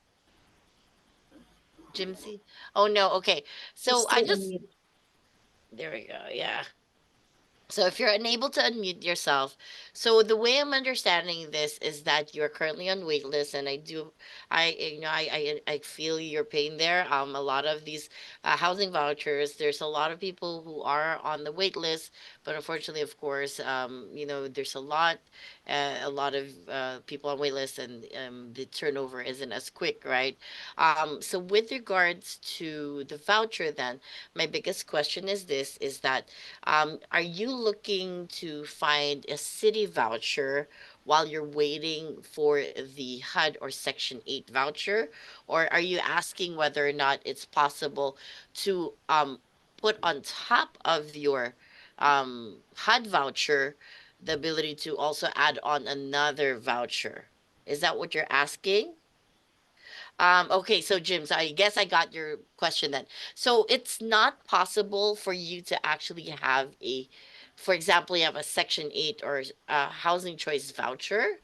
Speaker 3: Jim C. Oh no. Okay.
Speaker 2: It's
Speaker 3: So I
Speaker 2: still
Speaker 3: just
Speaker 2: unmuted.
Speaker 3: there we go. Yeah. So if you're unable to unmute yourself, so the way I'm understanding this is that you're currently on wait list, and I feel your pain there. A lot of these housing vouchers, there's a lot of people who are on the wait list, but unfortunately, of course, there's a lot of people on wait list, and the turnover isn't as quick, right? So with regards to the voucher, then my biggest question is this: is that are you looking to find a city voucher while you're waiting for the HUD or Section 8 voucher? Or are you asking whether or not it's possible to put on top of your HUD voucher the ability to also add on another voucher? Is that what you're asking? Okay, so Jim, so I guess I got your question then. So it's not possible for you to actually have for example, you have a Section 8 or a housing choice voucher.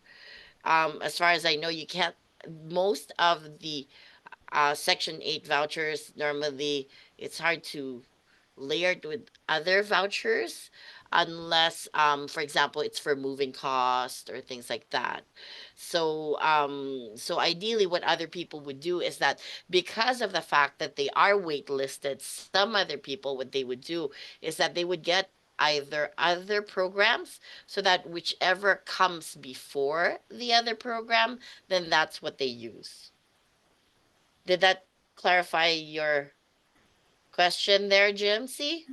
Speaker 3: As far as I know, you can't, most of the Section 8 vouchers, normally it's hard to layer it with other vouchers unless, for example, it's for moving cost or things like that. So ideally, what other people would do is that because of the fact that they are waitlisted, some other people, what they would do is that they would get either other programs so that whichever comes before the other program, then that's what they use. Did that clarify your question there, Jim? See?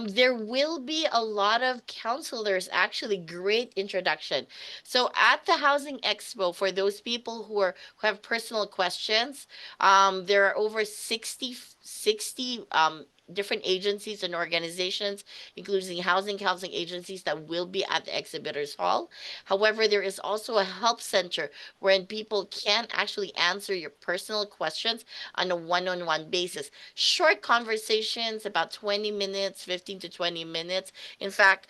Speaker 3: There will be a lot of counselors, actually, great introduction. So at the Housing Expo, for those people who have personal questions, there are over 60 different agencies and organizations, including housing counseling agencies that will be at the exhibitors hall. However, there is also a help center wherein people can actually answer your personal questions on a one-on-one basis. Short conversations, about 20 minutes, 15 to 20 minutes. In fact,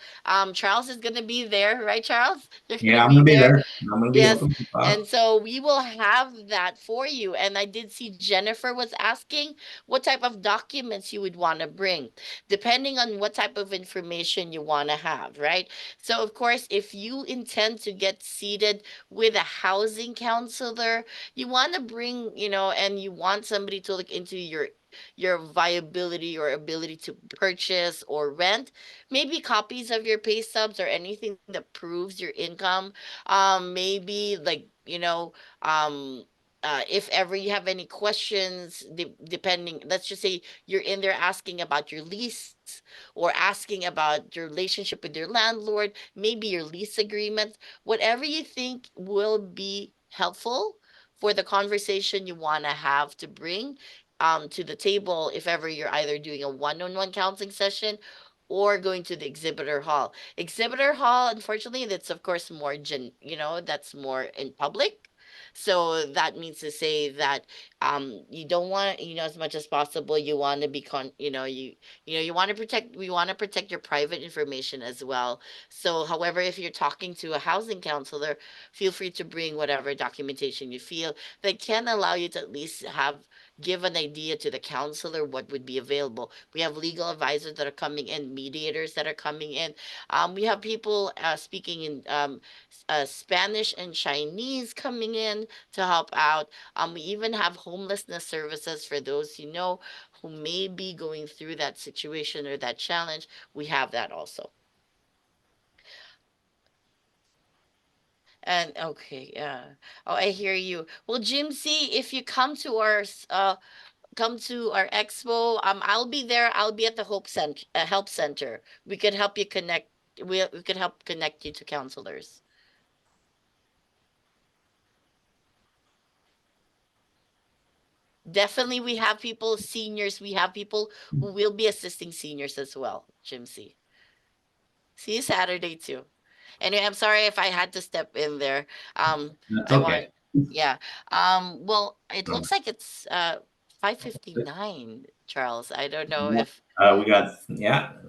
Speaker 3: Charles is going to be there, right, Charles? You're going to
Speaker 1: Yeah, I'm
Speaker 3: be
Speaker 1: gonna be
Speaker 3: there.
Speaker 1: there. I'm gonna be
Speaker 3: Yes.
Speaker 1: open.
Speaker 3: And so we will have that for you. And I did see Jennifer was asking what type of documents you would want to bring, depending on what type of information you want to have, right? So, of course, if you intend to get seated with a housing counselor, you want to bring, and you want somebody to look into your viability or ability to purchase or rent, maybe copies of your pay stubs or anything that proves your income. Maybe like, um if ever you have any questions, depending, let's just say you're in there asking about your lease or asking about your relationship with your landlord, maybe your lease agreement, whatever you think will be helpful for the conversation you want to have to bring to the table, if ever you're either doing a one-on-one counseling session or going to the exhibitor hall. Exhibitor hall, unfortunately, that's of course more that's more in public. So that means to say that you don't want, as much as possible, you want to be you want to protect, we want to protect your private information as well. So however, if you're talking to a housing counselor, feel free to bring whatever documentation you feel that can allow you to at least give an idea to the counselor what would be available. We have legal advisors that are coming in, mediators that are coming in. We have people speaking in Spanish and Chinese coming in to help out. We even have homelessness services for those who may be going through that situation or that challenge. We have that also. And okay, yeah. Oh, I hear you. Well, Jim, see if you come to our expo. I'll be there. I'll be at the Help Center. We could help you connect. We could help connect you to counselors. Definitely, we have people, seniors. We have people who will be assisting seniors as well. Jim C. See you Saturday too. Anyway, I'm sorry if I had to step in there.
Speaker 1: That's
Speaker 3: I want,
Speaker 1: okay.
Speaker 3: yeah. Well, it looks like it's 5:59, Charles. I don't know if
Speaker 1: We got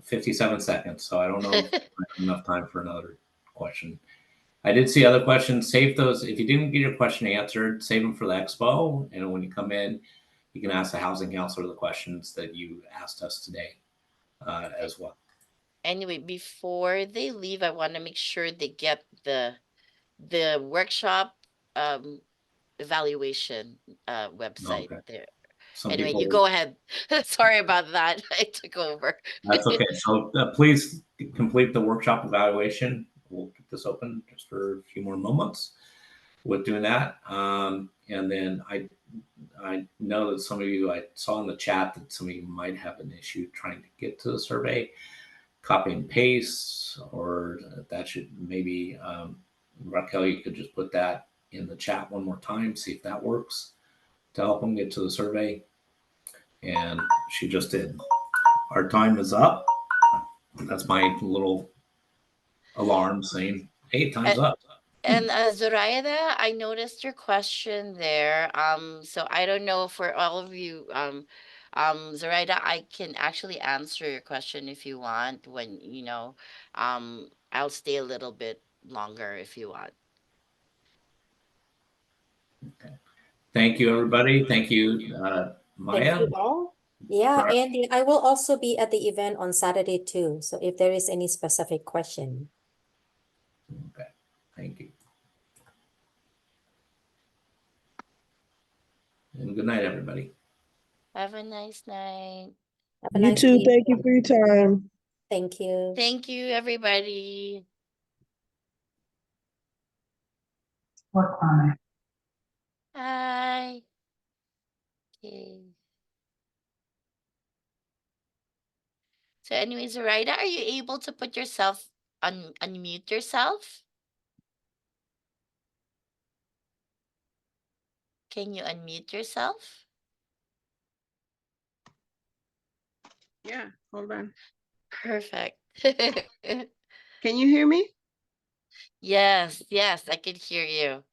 Speaker 1: 57 seconds, so I don't know if I have enough time for another question. I did see other questions. Save those. If you didn't get your question answered, save them for the expo. And when you come in, you can ask the housing counselor the questions that you asked us today as well.
Speaker 3: anyway, before they leave, I want to make sure they get the workshop um evaluation website
Speaker 1: Okay.
Speaker 3: there.
Speaker 1: Some
Speaker 3: Anyway, you
Speaker 1: people,
Speaker 3: go ahead. Sorry about that. I took over.
Speaker 1: that's okay. So please complete the workshop evaluation. We'll keep this open just for a few more moments with doing that. And then I know that some of you, I saw in the chat that some of you might have an issue trying to get to the survey, copy and paste, or that should maybe, Raquel, you could just put that in the chat one more time, see if that works to help them get to the survey. And she just did. Our time is up. That's my little alarm saying, hey, time's up.
Speaker 3: And Zoraida, I noticed your question there. So I don't know for all of you, Zoraida, I can actually answer your question if you want when, I'll stay a little bit longer if you want.
Speaker 1: Thank you, everybody. Thank you,
Speaker 2: Thank
Speaker 1: Maya.
Speaker 2: you all. Yeah, and I will also be at the event on Saturday too. So if there is any specific question.
Speaker 1: Okay, thank you. And good night, everybody.
Speaker 3: Have a nice night.
Speaker 2: Have a
Speaker 4: You
Speaker 2: nice
Speaker 4: too.
Speaker 2: day.
Speaker 4: Thank you for your time.
Speaker 2: Thank you.
Speaker 3: Thank you, everybody. Bye. Okay. So anyways, Zoraida, are you able to put yourself unmute yourself? Can you unmute yourself?
Speaker 4: Yeah, hold on.
Speaker 3: Perfect.
Speaker 4: Can you hear me?
Speaker 3: Yes, yes, I can hear you.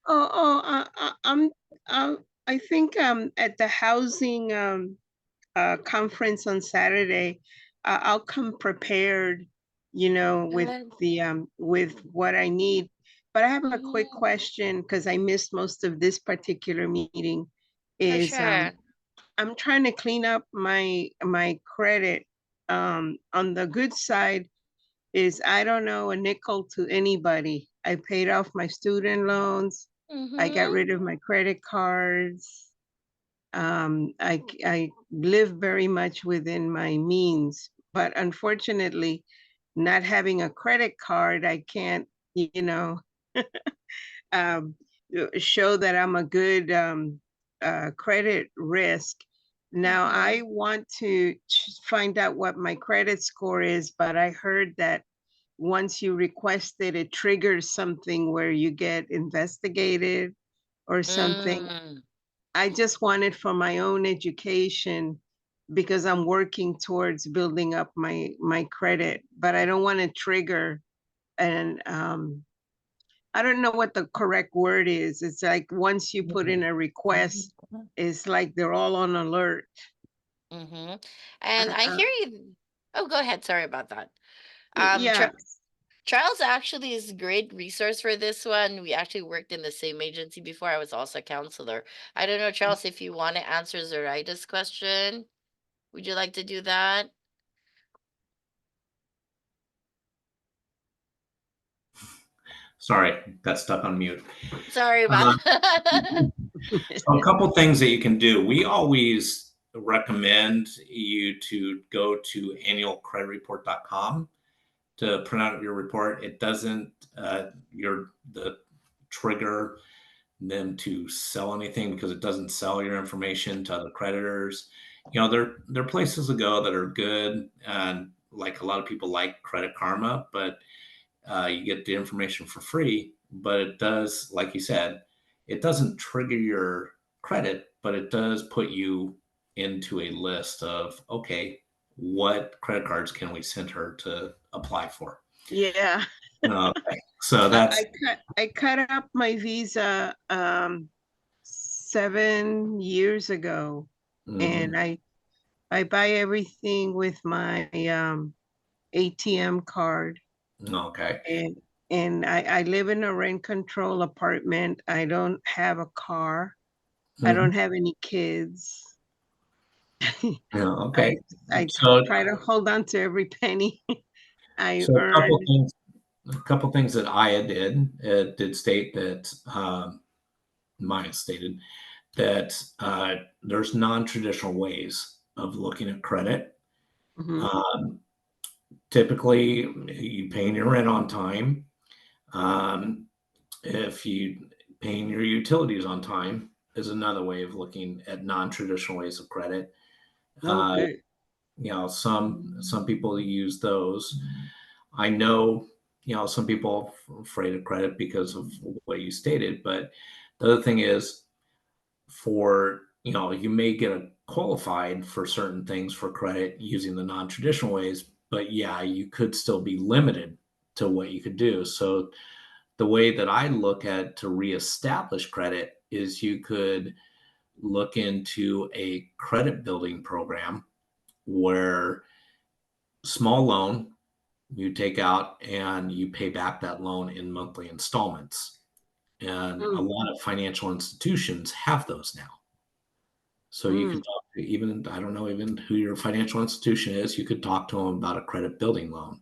Speaker 4: I think at the housing conference on Saturday, I'll come prepared, with
Speaker 3: Good.
Speaker 4: with what I need. But I have a quick
Speaker 3: Mhm.
Speaker 4: question because I missed most of this particular meeting.
Speaker 3: For
Speaker 4: Is
Speaker 3: sure.
Speaker 4: I'm trying to clean up my credit. On the good side is I don't know a nickel to anybody. I paid off my student loans. I got
Speaker 3: Mm-hmm.
Speaker 4: rid of my credit cards. I live very much within my means, but unfortunately, not having a credit card, I can't, you know, um, show that I'm a good credit risk. Now,
Speaker 3: Mm-hmm.
Speaker 4: I want to find out what my credit score is, but I heard that once you request it, it triggers something where you get investigated or something.
Speaker 3: Mm.
Speaker 4: I just want it for my own education because I'm working towards building up my credit, but I don't want to trigger and I don't know what the correct word is. It's like once you put in a request, it's like they're all on alert.
Speaker 3: Mm-hmm. And
Speaker 4: Uh,
Speaker 3: I
Speaker 4: uh,
Speaker 3: hear you. Oh, go ahead. Sorry about that.
Speaker 4: yeah.
Speaker 3: Charles actually is a great resource for this one. We actually worked in the same agency before. I was also a counselor. I don't know, Charles, if you want to answer Zoraida's question, would you like to do that?
Speaker 1: Sorry, got stuck on mute.
Speaker 3: Sorry about
Speaker 1: Uh,
Speaker 3: that.
Speaker 1: so a couple things that you can do. We always recommend you to go to annualcreditreport.com to print out your report. It doesn't the trigger them to sell anything because it doesn't sell your information to other creditors. There are places to go that are good, and like a lot of people like Credit Karma, but you get the information for free. But it does, like you said, it doesn't trigger your credit, but it does put you into a list of, okay, what credit cards can we send her to apply for?
Speaker 4: Yeah.
Speaker 1: Okay, so
Speaker 4: I,
Speaker 1: that's
Speaker 4: I cut up my visa 7 years ago,
Speaker 1: mhm,
Speaker 4: and I buy everything with my ATM card,
Speaker 1: okay.
Speaker 4: and I live in a rent control apartment. I don't have a car. I
Speaker 1: Mhm.
Speaker 4: don't have any kids.
Speaker 1: Yeah,
Speaker 4: I
Speaker 1: okay.
Speaker 4: I
Speaker 1: So,
Speaker 4: try to hold on to every penny I
Speaker 1: so
Speaker 4: earn.
Speaker 1: a couple things that Aya did. It did state that Maya stated that there's non-traditional ways of looking at credit.
Speaker 4: Mhm.
Speaker 1: Um, Typically, you paying your rent on time. Um, if you paying your utilities on time is another way of looking at non-traditional ways of credit.
Speaker 4: Oh,
Speaker 1: Uh,
Speaker 4: good.
Speaker 1: some people use those. I know, some people are afraid of credit because of what you stated, but the other thing is you may get qualified for certain things for credit using the non-traditional ways, but yeah, you could still be limited to what you could do. So the way that I look at to reestablish credit is you could look into a credit building program where small loan you take out and you pay back that loan in monthly installments. And a
Speaker 4: Mm,
Speaker 1: lot of financial institutions have those now. So you can
Speaker 4: mm.
Speaker 1: talk to even, I don't know even who your financial institution is, you could talk to them about a credit building loan.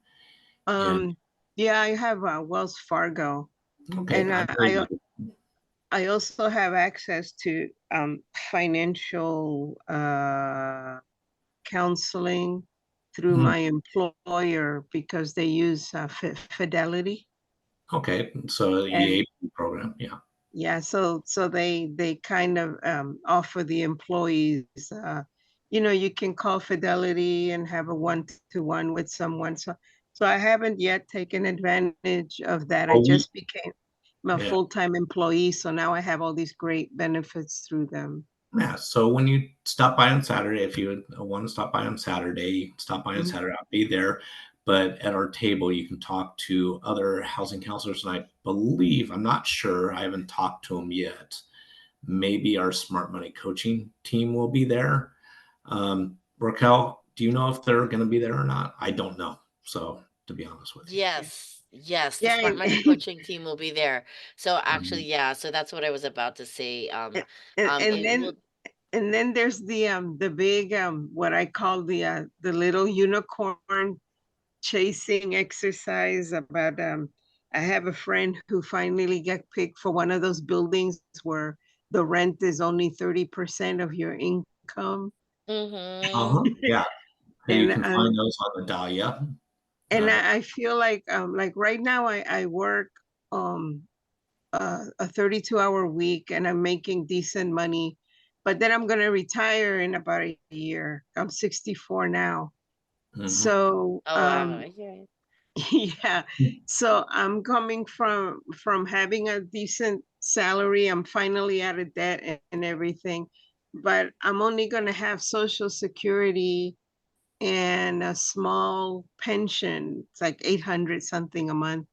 Speaker 1: And
Speaker 4: Um, yeah, I have Wells Fargo,
Speaker 1: okay,
Speaker 4: and
Speaker 1: I know you.
Speaker 4: I also have access to financial counseling through
Speaker 1: Mhm.
Speaker 4: my employer because they use Fidelity.
Speaker 1: Okay, so the
Speaker 4: And
Speaker 1: EAP program, yeah.
Speaker 4: yeah, so they kind of offer the employees you can call Fidelity and have a one-to-one with someone. So I haven't yet taken advantage of that. I
Speaker 1: Oh,
Speaker 4: just became a
Speaker 1: yeah.
Speaker 4: full-time employee, so now I have all these great benefits through them.
Speaker 1: Yeah. So when you stop by on Saturday, if you want to stop by on Saturday, you can stop by on
Speaker 4: Mhm.
Speaker 1: Saturday. I'll be there. But at our table, you can talk to other housing counselors. And I believe, I'm not sure, I haven't talked to them yet. Maybe our smart money coaching team will be there. Raquel, do you know if they're going to be there or not? I don't know. So to be honest with you.
Speaker 3: Yes, the
Speaker 4: Yeah,
Speaker 3: smart money coaching team will be there. So actually,
Speaker 1: Um,
Speaker 3: yeah, so that's what I was about to say.
Speaker 4: and
Speaker 3: It
Speaker 4: then
Speaker 3: will.
Speaker 4: and then there's the big what I call the little unicorn chasing exercise about I have a friend who finally got picked for one of those buildings where the rent is only 30% of your income.
Speaker 3: Mm-hmm.
Speaker 1: yeah. You
Speaker 4: and
Speaker 1: can find those on the Dahlia.
Speaker 4: I feel like right now I work um a 32-hour week and I'm making decent money, but then I'm gonna retire in about a year. I'm 64 now.
Speaker 1: Mhm.
Speaker 4: So
Speaker 3: Oh wow, I hear it.
Speaker 4: yeah. So I'm coming from having a decent salary. I'm finally out of debt and everything, but I'm only gonna have Social Security and a small pension. It's like 800 something a month.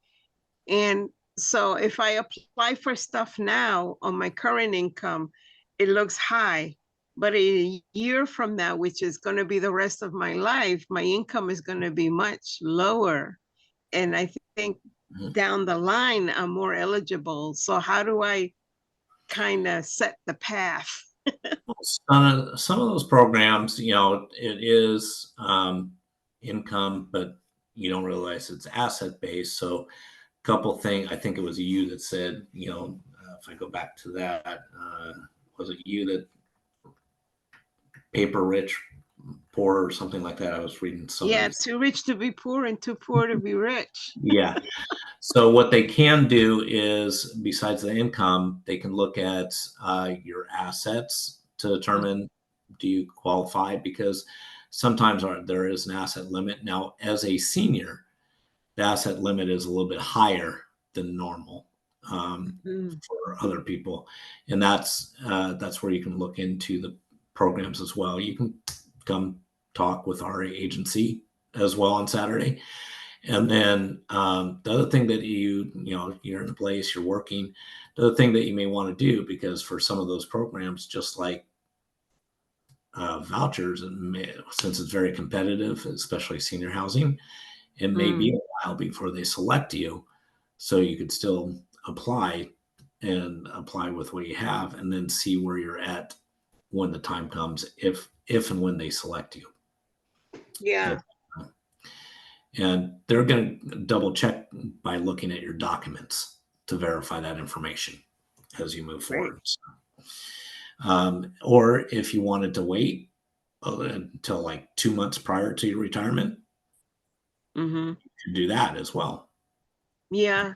Speaker 4: And so if I apply for stuff now on my current income, it looks high. But a year from now, which is going to be the rest of my life, my income is going to be much lower. And I think
Speaker 1: Mhm.
Speaker 4: down the line, I'm more eligible. So how do I kind of set the path?
Speaker 1: Some of those programs, it is income, but you don't realize it's asset based. So, a couple things. I think it was you that said, if I go back to that, was it you that paper rich, poor, or something like that? I was reading
Speaker 4: Yeah,
Speaker 1: somebody's.
Speaker 4: too rich to be poor and too poor to be rich.
Speaker 1: Yeah. So what they can do is, besides the income, they can look at your assets to determine do you qualify, because sometimes there is an asset limit. Now, as a senior, the asset limit is a little bit higher than normal
Speaker 4: Mm.
Speaker 1: for other people, and that's where you can look into the programs as well. You can come talk with our agency as well on Saturday. And then the other thing that you're in a place, you're working. The other thing that you may want to do, because for some of those programs, just like vouchers, since it's very competitive, especially senior housing, it may be
Speaker 4: Mm.
Speaker 1: a while before they select you. So you could still apply and apply with what you have, and then see where you're at when the time comes, if and when they select you.
Speaker 4: Yeah,
Speaker 1: And they're going to double check by looking at your documents to verify that information as you move
Speaker 4: right.
Speaker 1: forward. Or if you wanted to wait until like 2 months prior to your retirement,
Speaker 4: Mm-hmm.
Speaker 1: you can do that as well.
Speaker 4: Yeah.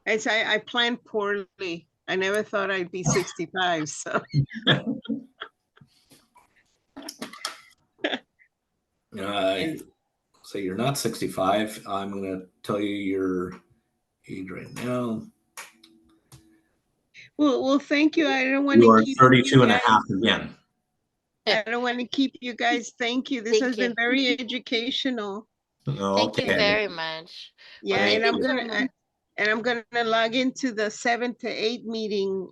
Speaker 4: I planned poorly. I never thought I'd be 65. So and
Speaker 1: So you're not 65. I'm going to tell you your age right now.
Speaker 4: well, thank you. I don't want
Speaker 1: You
Speaker 4: to
Speaker 1: are
Speaker 4: keep you
Speaker 1: 32 and a
Speaker 4: guys.
Speaker 1: half again.
Speaker 4: I don't want to keep you guys. Thank you. This has
Speaker 3: Thank
Speaker 4: been
Speaker 3: you.
Speaker 4: very educational.
Speaker 3: Thank you
Speaker 1: Okay.
Speaker 3: very much. Well,
Speaker 4: Yeah,
Speaker 1: Thank
Speaker 3: thank
Speaker 4: and
Speaker 3: you
Speaker 1: you.
Speaker 3: so much.
Speaker 4: I'm gonna log into the 7 to 8 meeting